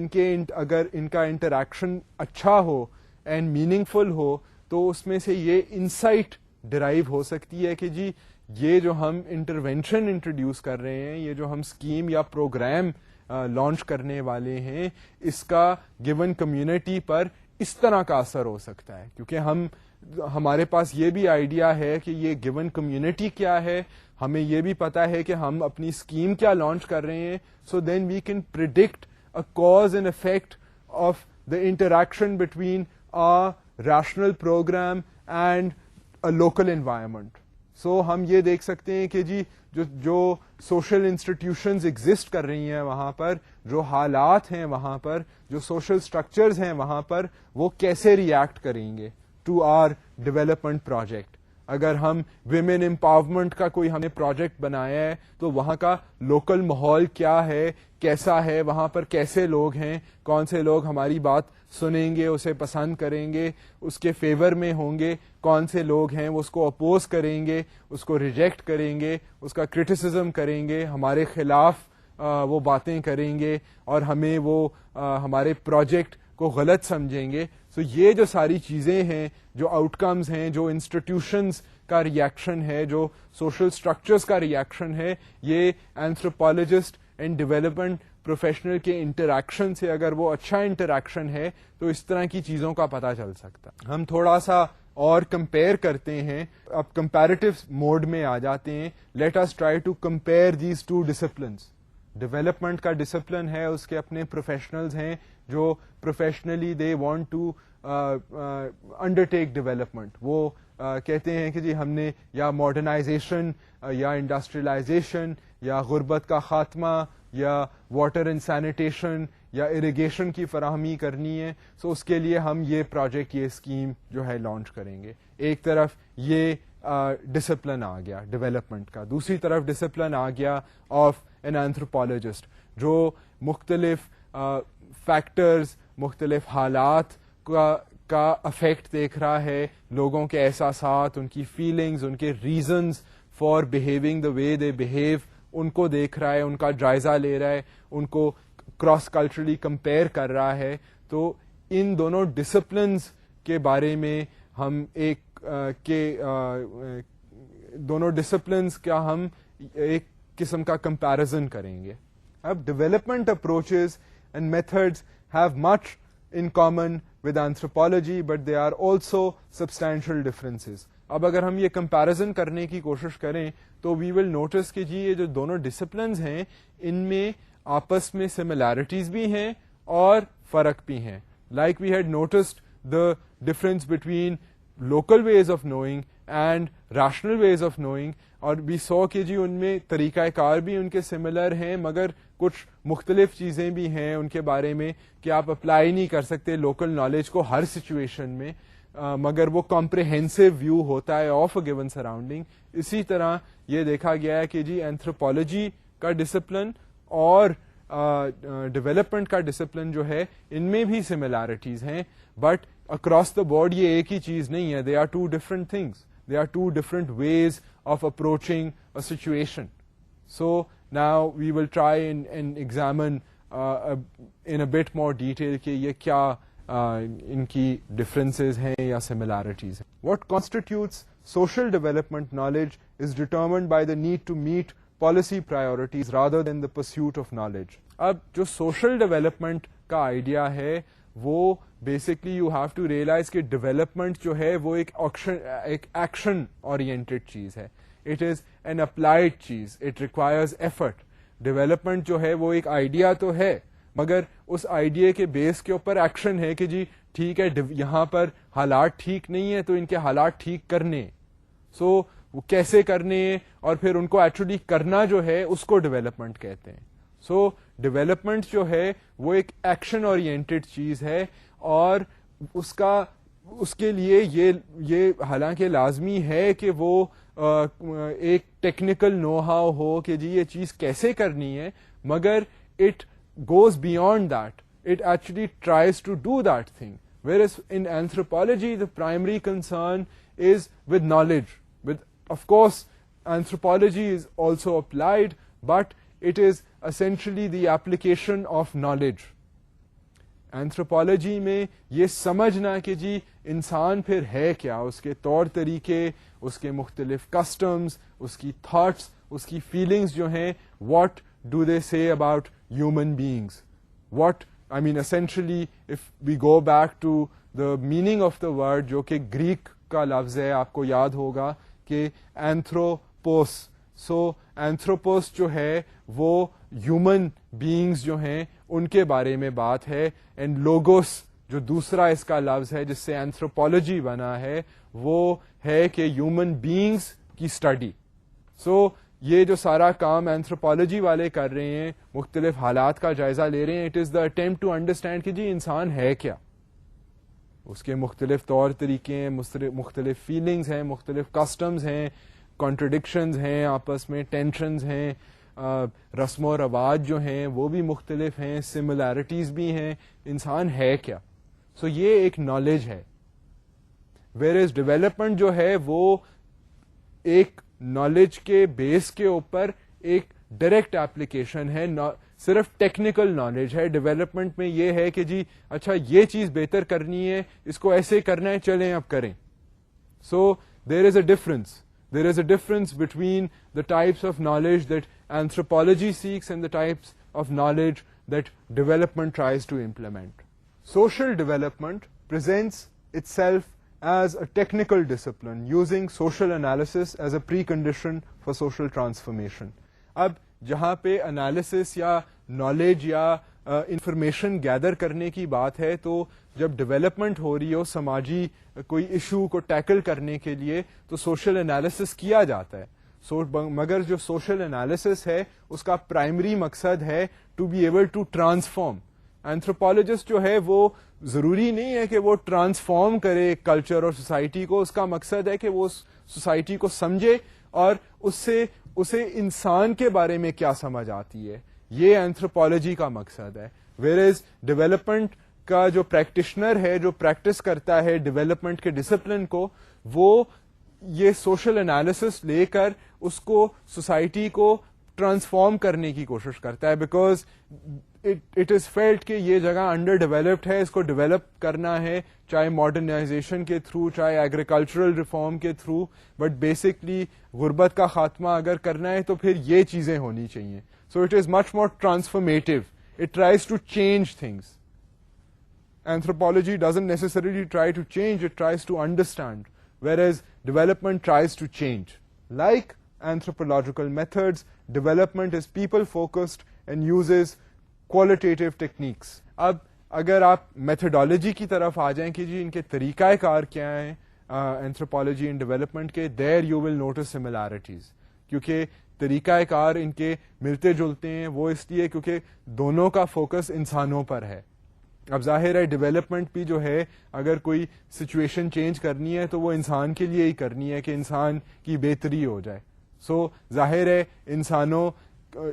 اگر ان کا انٹریکشن اچھا ہو اینڈ میننگ فل ہو تو اس میں سے یہ انسائٹ ڈرائیو ہو سکتی ہے کہ جی یہ جو ہم انٹرونشن انٹروڈیوس کر رہے ہیں, یہ جو ہم اسکیم یا پروگرام لانچ کرنے والے ہیں, اس کا گیون کمیونٹی پر اس طرح کا اثر ہو سکتا ہے. کیونکہ ہمارے پاس یہ بھی آئیڈیا ہے کہ یہ گیون کمیونٹی کیا ہے, ہمیں یہ بھی پتا ہے کہ ہم اپنی اسکیم کیا لانچ کر رہے ہیں. So then we can predict a cause and effect of the interaction between a rational program and a local environment. So ہم یہ دیکھ سکتے ہیں کہ جی جو سوشل انسٹیٹیوشنز ایگزسٹ کر رہی ہیں وہاں پر, جو حالات ہیں وہاں پر, جو سوشل اسٹرکچرز ہیں وہاں پر, وہ کیسے ریئیکٹ کریں گے ٹو آر ڈیولپمنٹ پروجیکٹ. اگر ہم ویمن امپاورمنٹ کا کوئی ہم نے پروجیکٹ بنایا ہے تو وہاں کا لوکل ماحول کیا ہے, کیسا ہے, وہاں پر کیسے لوگ ہیں, کون سے لوگ ہماری بات سنیں گے, اسے پسند کریں گے, اس کے فیور میں ہوں گے, کون سے لوگ ہیں وہ اس کو اپوز کریں گے, اس کو ریجیکٹ کریں گے, اس کا کرٹیسزم کریں گے, ہمارے خلاف وہ باتیں کریں گے اور ہمیں وہ ہمارے پروجیکٹ کو غلط سمجھیں گے. سو یہ جو ساری چیزیں ہیں, جو آؤٹ کمز ہیں, جو انسٹیٹیوشنز کا ریئیکشن ہے, جو سوشل سٹرکچرز کا ریئیکشن ہے, یہ اینتھروپولوجسٹ اینڈ ڈیولپمنٹ پروفیشنل کے انٹریکشن سے اگر وہ اچھا انٹریکشن ہے تو اس طرح کی چیزوں کا پتہ چل سکتا. ہم تھوڑا سا اور کمپیئر کرتے ہیں, اب کمپیریٹو موڈ میں آ جاتے ہیں. Let us try to compare these two disciplines. Development کا ڈسپلن ہے, اس کے اپنے پروفیشنلز ہیں جو professionally they want to undertake development. وہ کہتے ہیں کہ جی ہم نے یا ماڈرنائزیشن یا انڈسٹریلائزیشن یا غربت کا خاتمہ یا واٹر اینڈ سینیٹیشن یا اریگیشن کی فراہمی کرنی ہے, سو اس کے لیے ہم یہ پروجیکٹ, یہ اسکیم جو ہے لانچ کریں گے. ایک طرف یہ ڈسپلن آ گیا ڈیولپمنٹ کا, دوسری طرف ڈسپلن آ گیا آف این اینتھروپولوجسٹ جو مختلف فیکٹرز, مختلف حالات کا افیکٹ دیکھ رہا ہے, لوگوں کے احساسات, ان کی فیلنگز, ان کے reasons for behaving the way they behave, ان کو دیکھ رہا ہے, ان کا جائزہ لے رہا ہے, ان کو کراس کلچرلی کمپیئر کر رہا ہے. تو ان دونوں ڈسپلنز کے بارے میں ہم دونوں ڈسپلنز کا ہم ایک قسم کا کمپیرزن کریں گے. اب development approaches and methods have much in common with anthropology but they are also substantial differences. اب اگر ہم یہ کمپیرزن کرنے کی کوشش کریں تو we will notice کہ جی یہ جو دونوں ڈسپلنز ہیں ان میں آپس میں سملیرٹیز بھی ہیں اور فرق بھی ہیں. Like we had noticed the difference between local ways of knowing and rational ways of knowing, اور we saw کہ جی ان میں طریقہ کار بھی ان کے سملر ہیں مگر کچھ مختلف چیزیں بھی ہیں ان کے بارے میں کہ آپ اپلائی نہیں کر سکتے لوکل نالج کو ہر سچویشن میں, مگر وہ کمپریہنسو ویو ہوتا ہے آف اے گیون سراؤنڈنگ. اسی طرح یہ دیکھا گیا ہے کہ جی اینتھروپولوجی کا ڈسپلن اور ڈیولپمنٹ کا ڈسپلن جو ہے ان میں بھی سملیرٹیز ہیں, بٹ اکراس دا بورڈ یہ ایک ہی چیز نہیں ہے. They are two different things, they are two different ways of approaching a situation. So now we will try and examine in a bit more detail کہ یہ کیا ان کی differences ہیں یا similarities ہیں. What constitutes social development knowledge is determined by the need to meet policy priorities rather than the pursuit of knowledge. اب جو social development کا آئیڈیا ہے وہ basically you have to realise کہ ڈیولپمنٹ جو ہے وہ ایک ایکشن اورینٹیڈ چیز ہے. اٹ از این اپلائڈ چیز, اٹ ریکوائرز ایفرٹ. ڈیولپمنٹ جو ہے وہ ایک آئیڈیا تو ہے مگر اس آئیڈیا کے بیس کے اوپر ایکشن ہے کہ جی ٹھیک ہے یہاں پر حالات ٹھیک نہیں ہیں تو ان کے حالات ٹھیک کرنے, سو وہ کیسے کرنے اور پھر ان کو ایکچولی کرنا جو ہے اس کو ڈیولپمنٹ کہتے ہیں. سو ڈیولپمنٹ جو ہے وہ ایک ایکشن اورینٹیڈ چیز ہے اور اس کے لیے یہ حالانکہ لازمی ہے کہ وہ ایک ٹیکنیکل نو ہاؤ ہو کہ جی یہ چیز کیسے کرنی ہے, مگر it goes beyond that, it actually tries to do that thing. whereas in anthropology the primary concern is with knowledge. Of course anthropology is also applied, but it is essentially the application of knowledge. Anthropology میں یہ سمجھنا کہ جی انسان پھر ہے کیا, اس کے طور طریقے, اس کے مختلف کسٹمز, اس کی تھاٹس, اس کی فیلنگز جو ہیں, what do they say about human beings. What I mean essentially if we go back to the meaning of the word جو کہ گریک کا لفظ ہے, آپ کو یاد ہوگا کہ اینتھروپوس. سو اینتھروپوس جو ہے وہ ہیومن بینگز جو ہیں ان کے بارے میں بات ہے, اینڈ لوگوس جو دوسرا اس کا لفظ ہے جس سے اینتھروپولوجی بنا ہے وہ ہے کہ ہیومن بینگز کی اسٹڈی. سو یہ جو سارا کام اینتھروپولوجی والے کر رہے ہیں, مختلف حالات کا جائزہ لے رہے ہیں, it is the attempt to understand کہ جی انسان ہے کیا, اس کے مختلف طور طریقے ہیں, مختلف فیلنگز ہیں, مختلف کسٹمز ہیں, کانٹرڈکشنز ہیں آپس میں, ٹینشنز ہیں, رسم و رواج جو ہیں وہ بھی مختلف ہیں, سملیرٹیز بھی ہیں. انسان ہے کیا؟ سو یہ ایک نالج ہے. ویئر از ڈیولپمنٹ جو ہے وہ ایک نالج کے بیس کے اوپر ایک ڈائریکٹ ایپلیکیشن ہے, صرف ٹیکنیکل نالج ہے. ڈیولپمنٹ میں یہ ہے کہ جی اچھا یہ چیز بہتر کرنی ہے, اس کو ایسے کرنا ہے, چلیں اب کریں. So there is a difference. There is a difference between the types of knowledge that anthropology seeks and the types of knowledge that development tries to implement. Social development presents itself as a technical discipline using social analysis as a precondition for social transformation. اب جہاں پہ انالیسس یا نالج یا انفارمیشن گیدر کرنے کی بات ہے, تو جب ڈیولپمنٹ ہو رہی ہو سماجی کوئی ایشو کو ٹیکل کرنے کے لیے تو سوشل انالیسس کیا جاتا ہے. مگر جو سوشل انالیسس ہے اس کا پرائمری مقصد ہے to be able to transform. Anthropologist جو ہے وہ ضروری نہیں ہے کہ وہ ٹرانسفارم کرے کلچر اور سوسائٹی کو, اس کا مقصد ہے کہ وہ سوسائٹی کو سمجھے اور اسے انسان کے بارے میں کیا سمجھ آتی ہے, یہ اینتھروپولوجی کا مقصد ہے. ویئرز ڈیولپمنٹ کا جو پریکٹیشنر ہے, جو پریکٹس کرتا ہے ڈیولپمنٹ کے ڈسپلن کو, وہ یہ سوشل انالیسس لے کر اس کو سوسائٹی کو ٹرانسفارم کرنے کی کوشش کرتا ہے, بیکاز اٹ از فیلٹ کہ یہ جگہ انڈر ڈیولپڈ ہے, اس کو ڈیولپ کرنا ہے, چاہے ماڈرنائزیشن کے تھرو, چاہے ایگریکلچرل ریفارم کے تھرو, بٹ بیسکلی غربت کا خاتمہ اگر کرنا ہے تو پھر یہ چیزیں ہونی چاہیے. So it is much more transformative. It tries to change things. Anthropology doesn't necessarily try to change, it tries to understand, whereas development tries to change. Like anthropological methods, development is people-focused and uses qualitative techniques. اب اگر آپ میتھڈالوجی کی طرف آ جائیں کہ جی ان کے طریقہ کار کیا ہیں anthropology and development کے, there you will notice similarities. کیونکہ طریقہ کار ان کے ملتے جلتے ہیں, وہ اس لیے کیونکہ دونوں کا فوکس انسانوں پر ہے. اب ظاہر ہے ڈیولپمنٹ بھی جو ہے اگر کوئی سچویشن چینج کرنی ہے تو وہ انسان کے لیے ہی کرنی ہے کہ انسان کی بہتری ہو جائے. سو ظاہر ہے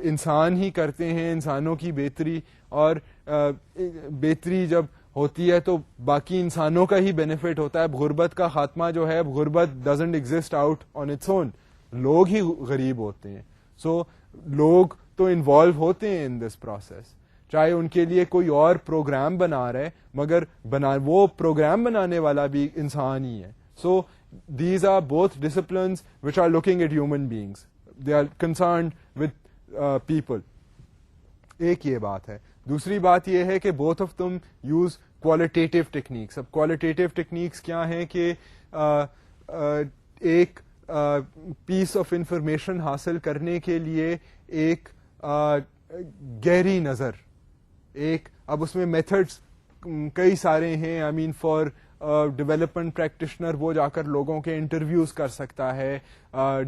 انسان ہی کرتے ہیں انسانوں کی بہتری, اور بہتری جب ہوتی ہے تو باقی انسانوں کا ہی بینیفٹ ہوتا ہے. اب غربت کا خاتمہ جو ہے, اب غربت doesn't exist out on its own, لوگ ہی غریب ہوتے ہیں. سو لوگ تو انوالو ہوتے ہیں ان دس پروسیس, چاہے ان کے لیے کوئی اور پروگرام بنا رہے, مگر وہ پروگرام بنانے والا بھی انسان ہی ہے. So these are both disciplines which are looking at human beings, they are concerned with people. ایک یہ بات ہے. دوسری بات یہ ہے کہ both of them use qualitative techniques. اب کوالٹیٹیو ٹیکنیکس کیا ہیں کہ ایک پیس آف انفارمیشن حاصل کرنے کے لیے ایک گہری نظر, ایک اب اس میں میتھڈس کئی سارے ہیں. آئی مین فار ڈیولپمنٹ پریکٹیشنر وہ جا کر لوگوں کے انٹرویوز کر سکتا ہے,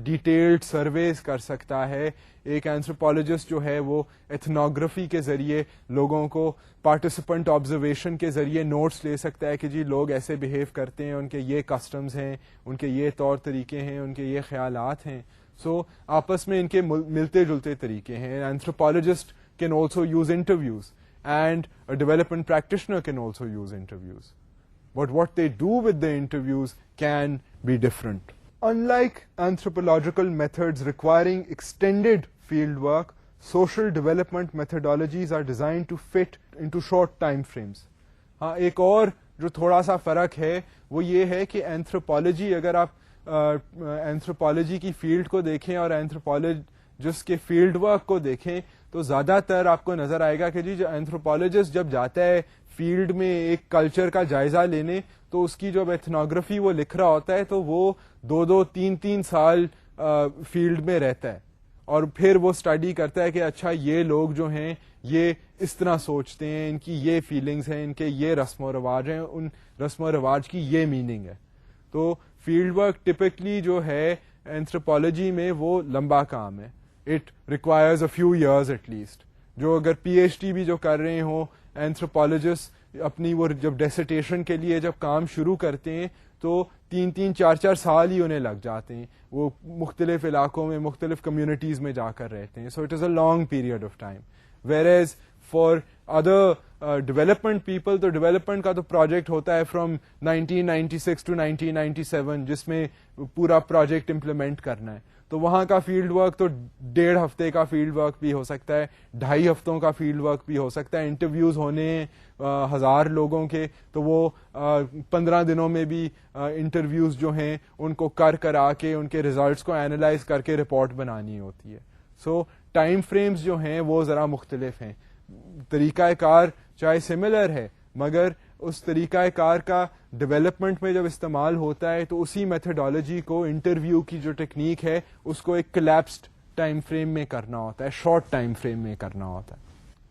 ڈیٹیلڈ سرویز کر سکتا ہے. ایک اینتھروپولوجسٹ جو ہے وہ ایتھنوگرافی کے ذریعے لوگوں کو پارٹیسپینٹ آبزرویشن کے ذریعے نوٹس لے سکتا ہے کہ جی لوگ ایسے بہیو کرتے ہیں, ان کے یہ کسٹمز ہیں, ان کے یہ طور طریقے ہیں, ان کے یہ خیالات ہیں. سو آپس میں ان کے ملتے جلتے طریقے ہیں. Anthropologist can also use interviews and a development practitioner can also use interviews. But what they do with the interviews can be different. Unlike anthropological methods requiring extended field work, social development methodologies are designed to fit into short time frames. ہاں ایک اور جو تھوڑا سا فرق ہے وہ یہ ہے کہ اینتھروپولوجی, اگر آپ اینتھروپولوجی کی فیلڈ کو دیکھیں اور اینتھروپولوجسٹ کے فیلڈ ورک کو دیکھیں تو زیادہ تر آپ کو نظر آئے گا کہ جی جو اینتھروپولوجسٹ جب جاتا ہے فیلڈ میں ایک کلچر کا جائزہ لینے, تو اس کی جو ایتھنوگرافی وہ لکھ رہا ہوتا ہے تو وہ 2-3 سال فیلڈ میں رہتا ہے, اور پھر وہ اسٹڈی کرتا ہے کہ اچھا یہ لوگ جو ہیں یہ اس طرح سوچتے ہیں, ان کی یہ فیلنگز ہیں, ان کے یہ رسم و رواج ہیں, ان رسم و رواج کی یہ میننگ ہے. تو فیلڈ ورک ٹپکلی جو ہے اینتھروپولوجی میں وہ لمبا کام ہے. It requires a few years at least. جو اگر پی ایچ ڈی بھی جو کر رہے ہوں اینتھروپولوجسٹ اپنی وہ جب ڈیسرٹیشن کے لیے جب کام شروع کرتے ہیں تو 3-3 4-4 سال ہی انہیں لگ جاتے ہیں, وہ مختلف علاقوں میں مختلف کمیونٹیز میں جا کر رہتے ہیں. سو it is a long period of time. Where for other development people تو ڈیولپمنٹ کا تو پروجیکٹ ہوتا ہے فرام 1996 ٹو 1997 جس میں پورا پروجیکٹ امپلیمنٹ کرنا ہے. تو وہاں کا فیلڈ ورک تو 1.5 ہفتے کا فیلڈ ورک بھی ہو سکتا ہے, 2.5 ہفتوں کا فیلڈ ورک بھی ہو سکتا ہے. انٹرویوز ہونے 1000 لوگوں کے تو وہ 15 دنوں میں بھی انٹرویوز جو ہیں ان کو کرا کے ان کے ریزلٹس کو اینالائز کر کے رپورٹ بنانی ہوتی ہے. سو ٹائم فریمز جو ہیں وہ ذرا مختلف ہیں. طریقہ کار چاہے سملر ہے مگر اس طریقہ کار کا ڈیولپمنٹ میں جب استعمال ہوتا ہے تو اسی میتھڈالوجی کو انٹرویو کی جو ٹیکنیک ہے اس کو ایک کلیپسڈ ٹائم فریم میں کرنا ہوتا ہے, شارٹ ٹائم فریم میں کرنا ہوتا ہے.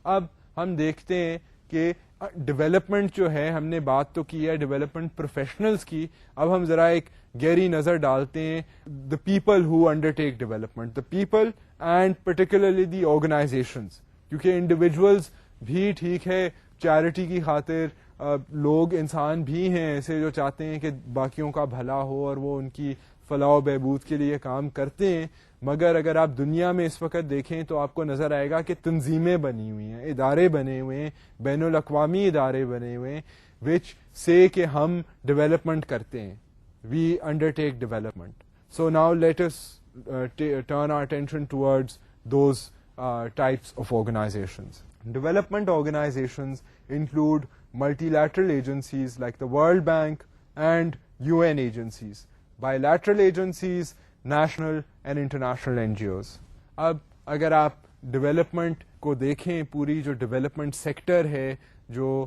اب ہم دیکھتے ہیں کہ ڈیولپمنٹ جو ہے, ہم نے بات تو کی ہے ڈیولپمنٹ پروفیشنلز کی, اب ہم ذرا ایک گہری نظر ڈالتے ہیں the people who undertake development, the people and particularly the organisations. کیونکہ انڈیویجولز بھی ٹھیک ہے, چیریٹی کی خاطر لوگ انسان بھی ہیں ایسے جو چاہتے ہیں کہ باقیوں کا بھلا ہو اور وہ ان کی فلاح و بہبود کے لیے کام کرتے ہیں, مگر اگر آپ دنیا میں اس وقت دیکھیں تو آپ کو نظر آئے گا کہ تنظیمیں بنی ہوئی ہیں, ادارے بنے ہوئے ہیں, بین الاقوامی ادارے بنے ہوئے ہیں وچ سے کہ ہم ڈیولپمنٹ کرتے ہیں, we undertake development. So now let us turn our attention towards those types of organizations. Development organizations include multilateral agencies like the World Bank and UN agencies, bilateral agencies, national and international NGOs. اب اگر آپ ڈیولپمنٹ کو دیکھیں, پوری جو ڈیولپمنٹ سیکٹر ہے جو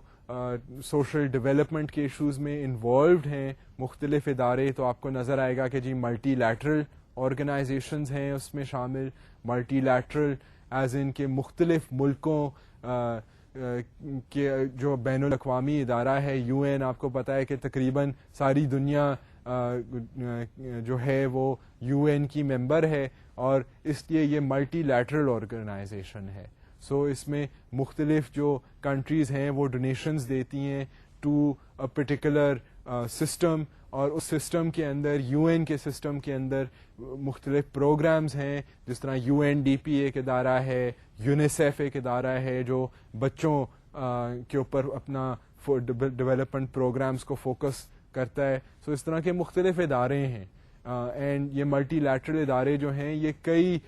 سوشل ڈیولپمنٹ کے ایشوز میں انوالوڈ ہیں, مختلف ادارے, تو آپ کو نظر آئے گا کہ جی ملٹی لیٹرل آرگنائزیشنز ہیں اس میں شامل. ملٹی لیٹرل ایز ان کے مختلف ملکوں کے جو بین الاقوامی ادارہ ہے یو این, آپ کو پتہ ہے کہ تقریباً ساری دنیا جو ہے وہ یو این کی ممبر ہے اور اس لیے یہ ملٹی لیٹرل آرگنائزیشن ہے. سو اس میں مختلف جو کنٹریز ہیں وہ ڈونیشنز دیتی ہیں ٹو اے پرٹیکولر سسٹم, اور اس سسٹم کے اندر یو این کے سسٹم کے اندر مختلف پروگرامز ہیں, جس طرح یو این ڈی پی ایک ادارہ ہے, یونیسیف ایک ادارہ ہے جو بچوں کے اوپر اپنا ڈیولپمنٹ پروگرامز کو فوکس کرتا ہے. سو اس طرح کے مختلف ادارے ہیں, اینڈ یہ ملٹی لیٹرل ادارے جو ہیں یہ کئی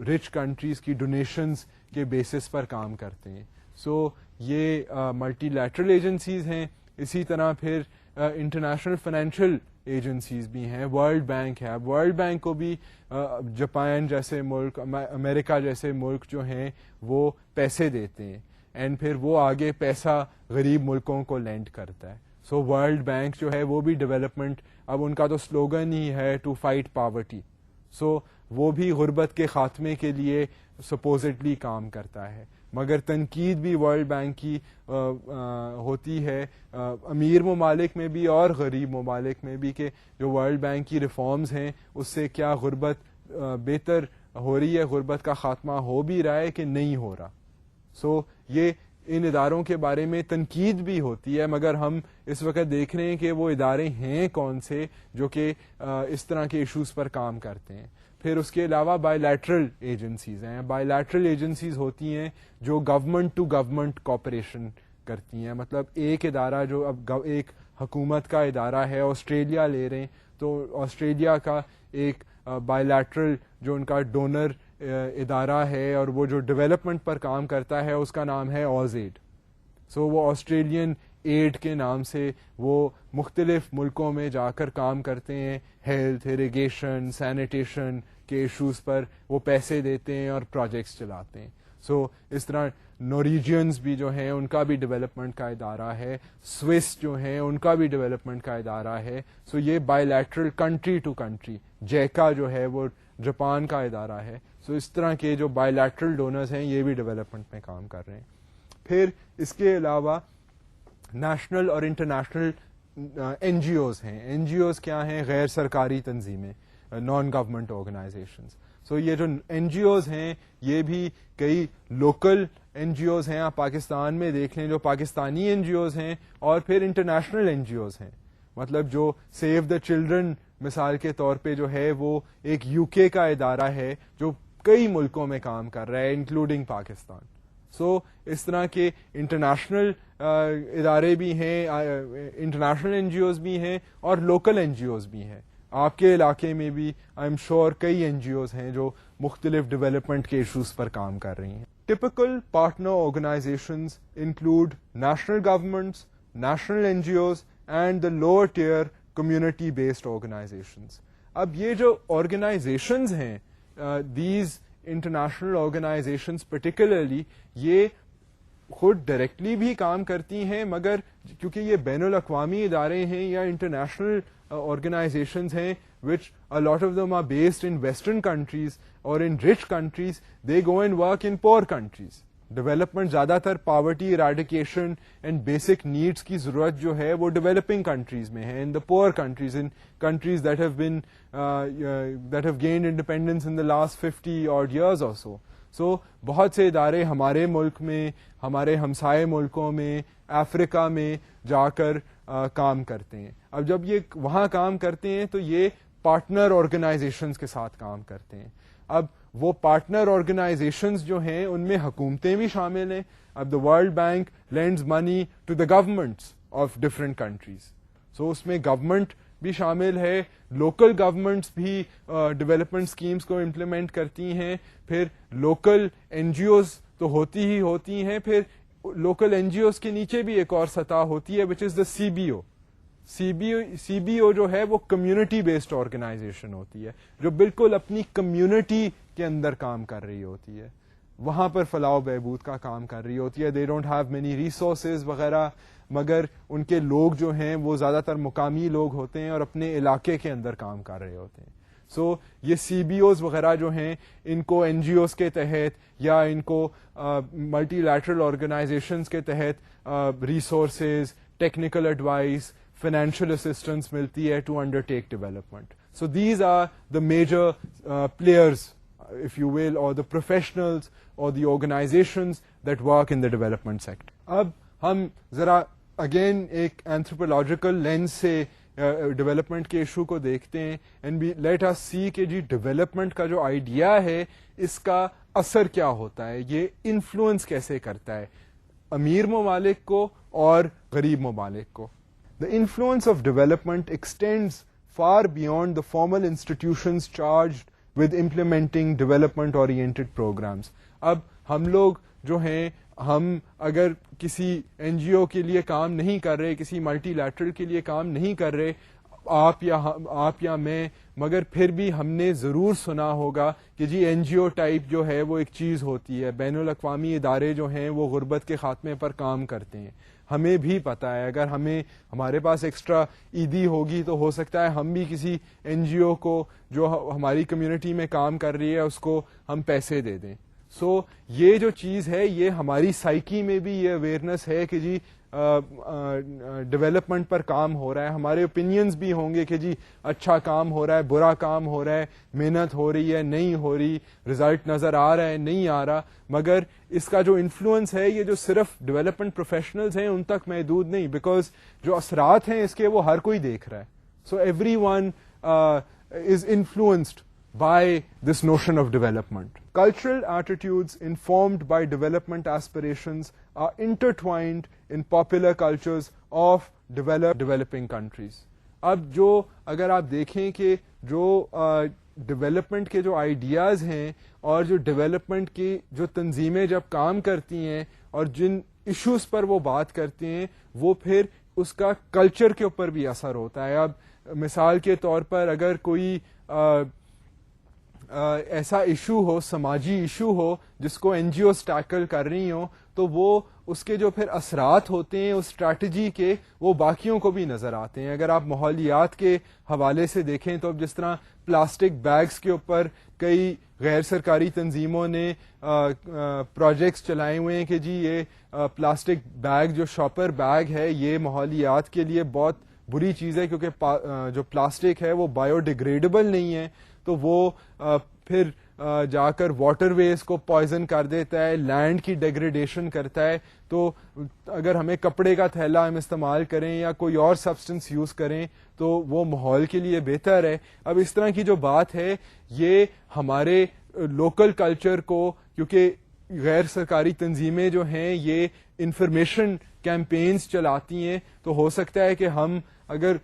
رچ کنٹریز کی ڈونیشنز کے بیسس پر کام کرتے ہیں. سو یہ ملٹی لیٹرل ایجنسیز ہیں. اسی طرح پھر انٹرنیشنل فائنینشیل ایجنسیز بھی ہیں, ورلڈ بینک ہے. ورلڈ بینک کو بھی جاپان جیسے ملک, امریکہ جیسے ملک جو ہیں وہ پیسے دیتے ہیں, اینڈ پھر وہ آگے پیسہ غریب ملکوں کو لینڈ کرتا ہے. سو ورلڈ بینک جو ہے وہ بھی ڈیولپمنٹ, اب ان کا تو سلوگن ہی ہے ٹو فائٹ پاورٹی. سو وہ بھی غربت کے خاتمے کے لیے سپوزٹلی کام کرتا ہے, مگر تنقید بھی ورلڈ بینک کی ہوتی ہے امیر ممالک میں بھی اور غریب ممالک میں بھی کہ جو ورلڈ بینک کی ریفارمز ہیں اس سے کیا غربت بہتر ہو رہی ہے, غربت کا خاتمہ ہو بھی رہا ہے کہ نہیں ہو رہا. سو یہ ان اداروں کے بارے میں تنقید بھی ہوتی ہے, مگر ہم اس وقت دیکھ رہے ہیں کہ وہ ادارے ہیں کون سے جو کہ اس طرح کے ایشوز پر کام کرتے ہیں. پھر اس کے علاوہ بائی لیٹرل ایجنسیز ہیں. بائی لیٹرل ایجنسیز ہوتی ہیں جو گورنمنٹ ٹو گورنمنٹ کوپریشن کرتی ہیں, مطلب ایک ادارہ جو اب ایک حکومت کا ادارہ ہے, آسٹریلیا لے رہے ہیں تو آسٹریلیا کا ایک بائی لیٹرل جو ان کا ڈونر ادارہ ہے اور وہ جو ڈیولپمنٹ پر کام کرتا ہے اس کا نام ہے آز ایڈ. سو وہ آسٹریلین ایڈ کے نام سے وہ مختلف ملکوں میں جا کر کام کرتے ہیں, ہیلتھ, اریگیشن, سینیٹیشن کے ایشوز پر وہ پیسے دیتے ہیں اور پروجیکٹس چلاتے ہیں. سو اس طرح نوریجینز بھی جو ہیں ان کا بھی ڈیولپمنٹ کا ادارہ ہے, سوئس جو ہیں ان کا بھی ڈیولپمنٹ کا ادارہ ہے. سو یہ bilateral country to country, JICA جو ہے وہ جاپان کا ادارہ ہے. سو اس طرح کے جو بائی لیٹرل ڈونرز ہیں یہ بھی ڈیولپمنٹ میں کام کر رہے ہیں. پھر اس کے علاوہ نیشنل اور انٹرنیشنل این جی اوز ہیں. این جی اوز کیا ہیں؟ غیر سرکاری تنظیمیں, نان گورنمنٹ آرگنائزیشنز. سو یہ جو این جی اوز ہیں یہ بھی کئی لوکل این جی اوز ہیں, آپ پاکستان میں دیکھ لیں جو پاکستانی این جی اوز ہیں, اور پھر انٹرنیشنل این جی اوز ہیں. مطلب جو سیو دا چلڈرن مثال کے طور پہ جو ہے وہ ایک یو کے کا ادارہ ہے جو کئی ملکوں میں کام کر رہا ہے انکلوڈنگ پاکستان. سو اس طرح کے انٹرنیشنل ادارے بھی ہیں, انٹرنیشنل این جی اوز بھی ہیں اور لوکل این جی اوز بھی ہیں. آپ کے علاقے میں بھی آئی ایم شیور کئی این جی اوز ہیں جو مختلف ڈیولپمنٹ کے ایشوز پر کام کر رہی ہیں. Typical partner organisations include national governments, national N G Os and the lower tier community based organisations. اب یہ جو آرگنائزیشنز ہیں, دیز انٹرنیشنل آرگنائزیشنز پرٹیکولرلی, یہ خود ڈائریکٹلی بھی کام کرتی ہیں, مگر کیونکہ یہ بین الاقوامی ادارے ہیں یا انٹرنیشنل آرگنائزیشنز ہیں which a lot of them are based in western countries or in rich countries, they go and work in poor countries. Development زیادہ تر پاورٹی ایراڈیکیشن اینڈ بیسک نیڈس کی ضرورت جو ہے وہ ڈیولپنگ کنٹریز میں ہے, in the poor countries, in countries that have gained independence in the last 50 odd years or so. So بہت سے ادارے ہمارے ملک میں, ہمارے ہمسائے ملکوں میں, افریقہ میں جا کر کام کرتے ہیں. اب جب یہ وہاں کام کرتے ہیں تو یہ پارٹنر آرگنائزیشنز کے ساتھ کام کرتے ہیں. اب وہ پارٹنر آرگنائزیشنز جو ہیں ان میں حکومتیں بھی شامل ہیں. اب the World Bank lends money to the governments of different countries, so اس میں گورنمنٹ بھی شامل ہے, لوکل گورنمنٹس بھی ڈیولپمنٹ اسکیمس کو امپلیمنٹ کرتی ہیں, پھر لوکل این جی اوز تو ہوتی ہی ہوتی ہیں, پھر لوکل این جی اوز کے نیچے بھی ایک اور سطح ہوتی ہے وچ از دا C B O. C B O جو ہے وہ کمیونٹی بیسڈ آرگنائزیشن ہوتی ہے جو بالکل اپنی کمیونٹی کے اندر کام کر رہی ہوتی ہے, وہاں پر فلاح و بہبود کا کام کر رہی ہوتی ہے. دے ڈونٹ ہیو مینی ریسورسز وغیرہ, مگر ان کے لوگ جو ہیں وہ زیادہ تر مقامی لوگ ہوتے ہیں اور اپنے علاقے کے اندر کام کر رہے ہوتے ہیں. سو یہ سی بی اوز وغیرہ جو ہیں ان کو این جی اوز کے تحت یا ان کو ملٹی لیٹرل آرگنائزیشنز کے تحت resources, technical advice, financial assistance ملتی ہے to undertake development. So these are the major players if you will, or the professionals or the organizations that work in the development sector. اب ہم ذرا اگین ایک anthropological lens سے ڈیولپمنٹ کے ایشو کو دیکھتے ہیں and let us see کہ جی ڈیولپمنٹ کا جو آئیڈیا ہے اس کا اثر کیا ہوتا ہے, یہ انفلوئنس کیسے کرتا ہے امیر ممالک کو اور غریب ممالک کو. The influence of development extends far beyond the formal institutions charged with implementing development oriented programs. اب ہم لوگ جو ہیں, ہم اگر کسی این جی او کے لیے کام نہیں کر رہے, کسی ملٹی لیٹرل کے لیے کام نہیں کر رہے, آپ یا میں, مگر پھر بھی ہم نے ضرور سنا ہوگا کہ جی این جی او ٹائپ جو ہے وہ ایک چیز ہوتی ہے, بین الاقوامی ادارے جو ہیں وہ غربت کے خاتمے پر کام کرتے ہیں. ہمیں بھی پتا ہے, اگر ہمارے پاس ایکسٹرا عیدی ہوگی تو ہو سکتا ہے ہم بھی کسی این جی او کو جو ہماری کمیونٹی میں کام کر رہی ہے اس کو ہم پیسے دے دیں. سو یہ جو چیز ہے یہ ہماری سائیکی میں بھی یہ اویئرنیس ہے کہ جی ڈیولپمنٹ پر کام ہو رہا ہے. ہمارے اوپینینز بھی ہوں گے کہ جی اچھا کام ہو رہا ہے, برا کام ہو رہا ہے, محنت ہو رہی ہے, نہیں ہو رہی, رزلٹ نظر آ رہا ہے, نہیں آ رہا, مگر اس کا جو انفلوئنس ہے یہ جو صرف ڈیولپمنٹ پروفیشنلز ہیں ان تک محدود نہیں, بیکاز جو اثرات ہیں اس کے وہ ہر کوئی دیکھ رہا ہے. So every one is influenced by this notion of development. Cultural attitudes informed by development aspirations are intertwined in popular cultures of developing countries. اب جو اگر آپ دیکھیں کہ جو ڈیولپمنٹ کے جو آئیڈیاز ہیں اور جو ڈیولپمنٹ کی جو تنظیمیں جب کام کرتی ہیں اور جن ایشوز پر وہ بات کرتے ہیں وہ پھر اس کا کلچر کے اوپر بھی اثر ہوتا ہے. اب مثال کے طور پر اگر کوئی ایسا ایشو ہو, سماجی ایشو ہو جس کو این جی اوز ٹیکل کر رہی ہوں, تو وہ اس کے جو پھر اثرات ہوتے ہیں اس اسٹریٹجی کے وہ باقیوں کو بھی نظر آتے ہیں. اگر آپ ماحولیات کے حوالے سے دیکھیں تو اب جس طرح پلاسٹک بیگز کے اوپر کئی غیر سرکاری تنظیموں نے پروجیکٹس چلائے ہوئے ہیں کہ جی یہ پلاسٹک بیگ جو شاپر بیگ ہے یہ ماحولیات کے لیے بہت بری چیز ہے کیونکہ جو پلاسٹک ہے وہ بایو ڈیگریڈیبل نہیں ہے, تو وہ پھر جا کر واٹر ویز کو پوائزن کر دیتا ہے, لینڈ کی ڈیگریڈیشن کرتا ہے. تو اگر ہمیں کپڑے کا تھیلا ہم استعمال کریں یا کوئی اور سبسٹنس یوز کریں تو وہ ماحول کے لیے بہتر ہے. اب اس طرح کی جو بات ہے یہ ہمارے لوکل کلچر کو, کیونکہ غیر سرکاری تنظیمیں جو ہیں یہ انفارمیشن کیمپینز چلاتی ہیں, تو ہو سکتا ہے کہ ہم اگر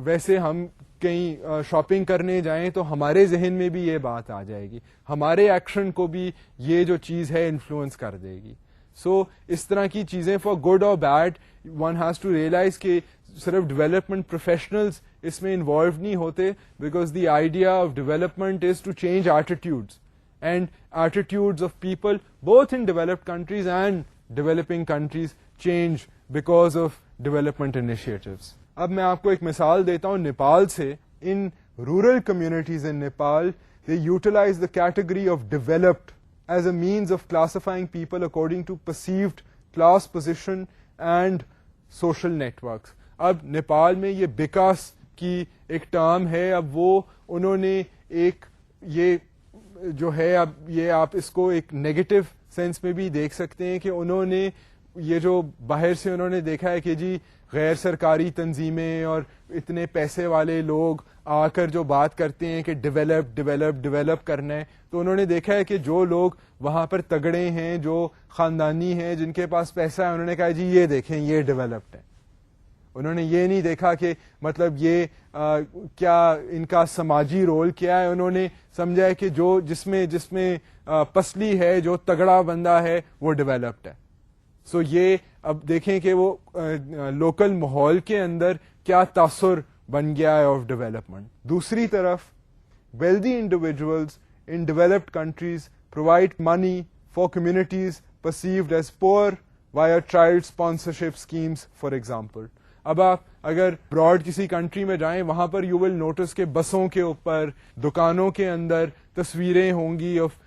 ویسے ہم کہیں شاپنگ کرنے جائیں تو ہمارے ذہن میں بھی یہ بات آ جائے گی, ہمارے ایکشن کو بھی یہ جو چیز ہے انفلوئنس کر دے گی. سو اس طرح کی چیزیں فار گڈ اور bad one has to realise کہ صرف ڈیولپمنٹ پروفیشنلز اس میں انوالو نہیں ہوتے, because the idea of development is to change attitudes and attitudes of people both in developed countries and developing countries change because of development initiatives. اب میں آپ کو ایک مثال دیتا ہوں نیپال سے. In rural communities in Nepal they utilise the category of developed as a means of classifying people according to perceived class position and social networks. اب نیپال میں یہ بکاس کی ایک ٹرم ہے, اب وہ انہوں نے ایک یہ جو ہے, اب یہ آپ اس کو ایک نیگیٹو سینس میں بھی دیکھ سکتے ہیں کہ انہوں نے یہ جو باہر سے انہوں نے دیکھا ہے کہ جی غیر سرکاری تنظیمیں اور اتنے پیسے والے لوگ آ کر جو بات کرتے ہیں کہ ڈیولپ کرنا ہے, تو انہوں نے دیکھا ہے کہ جو لوگ وہاں پر تگڑے ہیں, جو خاندانی ہیں, جن کے پاس پیسہ ہے, انہوں نے کہا جی یہ دیکھیں یہ ڈیولپڈ ہے. انہوں نے یہ نہیں دیکھا کہ مطلب یہ کیا ان کا سماجی رول کیا ہے. انہوں نے سمجھا ہے کہ جو جس میں پسلی ہے, جو تگڑا بندہ ہے وہ ڈیولپڈ ہے. سو یہ اب دیکھیں کہ وہ لوکل ماحول کے اندر کیا تاثر بن گیا ہے آف ڈیولپمنٹ. دوسری طرف wealthy individuals in developed countries provide money for communities perceived as poor via child sponsorship schemes, for example. اب آپ اگر براڈ کسی کنٹری میں جائیں, وہاں پر یو ول نوٹس کہ بسوں کے اوپر, دکانوں کے اندر تصویریں ہوں گی of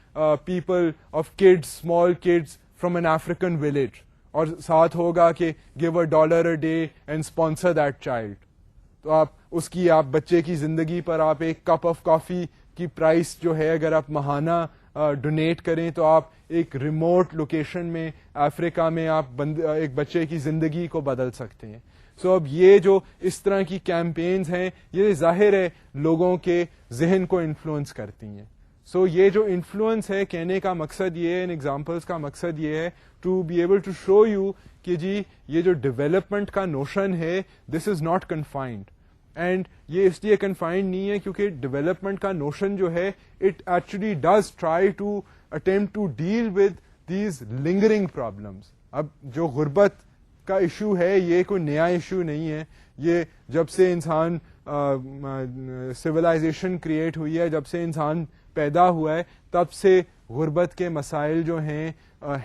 people, of kids, small kids from an African village, اور ساتھ ہوگا کہ give $1 a day and sponsor that child. تو آپ اس کی آپ بچے کی زندگی پر آپ ایک کپ آف کافی کی پرائس جو ہے اگر آپ ماہانہ ڈونیٹ کریں تو آپ ایک ریموٹ لوکیشن میں افریقہ میں آپ ایک بچے کی زندگی کو بدل سکتے ہیں. سو اب یہ جو اس طرح کی کیمپینز ہیں یہ ظاہر ہے لوگوں کے ذہن کو انفلوئنس کرتی ہیں. سو یہ جو انفلوئنس ہے, کہنے کا مقصد یہ ہے, ان ایگزامپلس کا مقصد یہ ہے to be able to show you کہ جی یہ جو ڈیولپمنٹ کا نوشن ہے this is not confined. And یہ اس لیے کنفائنڈ نہیں ہے کیونکہ ڈیولپمنٹ کا نوشن جو ہے it actually does try to attempt to deal with these lingering problems. اب جو غربت کا ایشو ہے یہ کوئی نیا ایشو نہیں ہے, یہ جب سے انسان سویلائزیشن کریٹ ہوئی ہے, جب سے انسان پیدا ہوا ہے, تب سے غربت کے مسائل جو ہیں,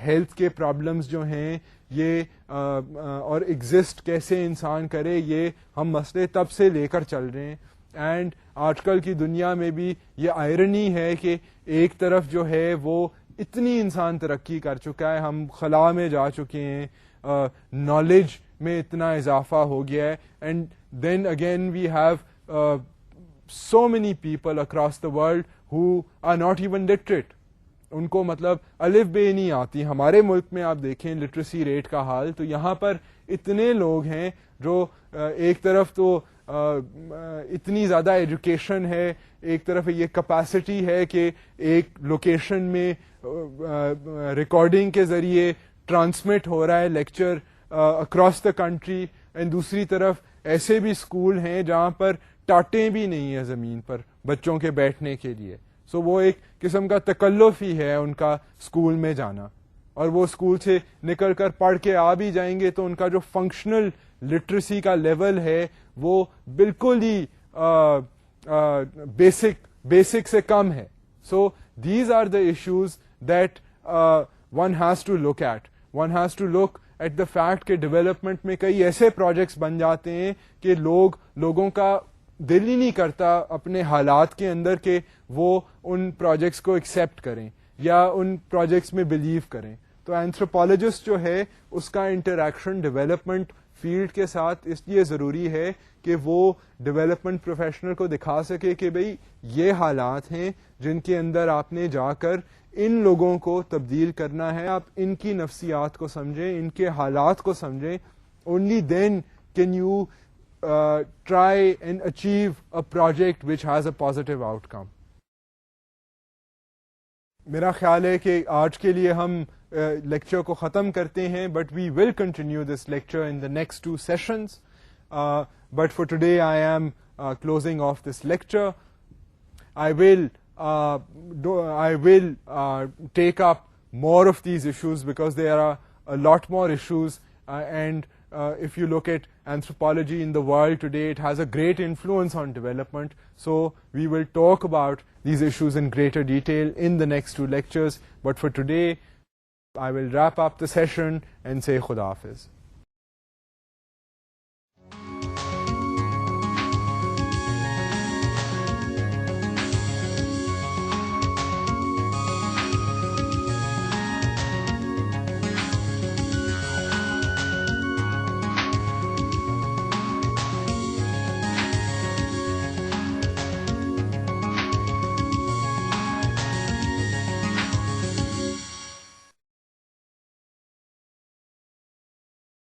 ہیلتھ کے پرابلمس جو ہیں, یہ اور ایگزسٹ کیسے انسان کرے, یہ ہم مسئلے تب سے لے کر چل رہے ہیں. اینڈ آج کل کی دنیا میں بھی یہ آئرنی ہے کہ ایک طرف جو ہے وہ اتنی انسان ترقی کر چکا ہے, ہم خلا میں جا چکے ہیں, نالج میں اتنا اضافہ ہو گیا ہے, and then again we have so many people across the world who are not even literate. ان کو مطلب الف بے نہیں آتی. ہمارے ملک میں آپ دیکھیں لٹریسی ریٹ کا حال, تو یہاں پر اتنے لوگ ہیں جو ایک طرف تو اتنی زیادہ ایجوکیشن ہے, ایک طرف یہ کیپیسٹی ہے کہ ایک لوکیشن میں ریکارڈنگ کے ذریعے ٹرانسمٹ ہو رہا ہے lecture across the country, and دوسری طرف ایسے بھی اسکول ہیں جہاں پر ٹاٹیں بھی نہیں ہیں زمین پر بچوں کے بیٹھنے کے لیے. سو وہ ایک قسم کا تکلف ہی ہے ان کا اسکول میں جانا, اور وہ اسکول سے نکل کر پڑھ کے آ بھی جائیں گے تو ان کا جو فنکشنل لٹریسی کا لیول ہے وہ بالکل ہی بیسک سے کم ہے. So these are the issues that one has to look at. One has to look at the fact کہ ڈیولپمنٹ میں کئی ایسے پروجیکٹس بن جاتے ہیں کہ لوگوں کا دل ہی نہیں کرتا اپنے حالات کے اندر کہ وہ ان پروجیکٹس کو ایکسیپٹ کریں یا ان پروجیکٹس میں بلیو کریں. تو اینتھروپولوجسٹ جو ہے اس کا انٹریکشن ڈیولپمنٹ فیلڈ کے ساتھ اس لیے ضروری ہے کہ وہ ڈیولپمنٹ پروفیشنل کو دکھا سکے کہ بھئی یہ حالات ہیں جن کے اندر آپ نے جا کر ان لوگوں کو تبدیل کرنا ہے, آپ ان کی نفسیات کو سمجھیں, ان کے حالات کو سمجھیں. Only then can you try and achieve a project which has a positive outcome. میرا خیال ہے کہ آج کے لیے ہم لیکچر کو ختم کرتے ہیں, but we will continue this lecture in the next 2 sessions. But for today I am closing off this lecture. I will take up more of these issues because there are a lot more issues, and if you look at anthropology in the world today, it has a great influence on development. So we will talk about these issues in greater detail in the next 2 lectures. But for today, I will wrap up the session and say Khuda Hafiz.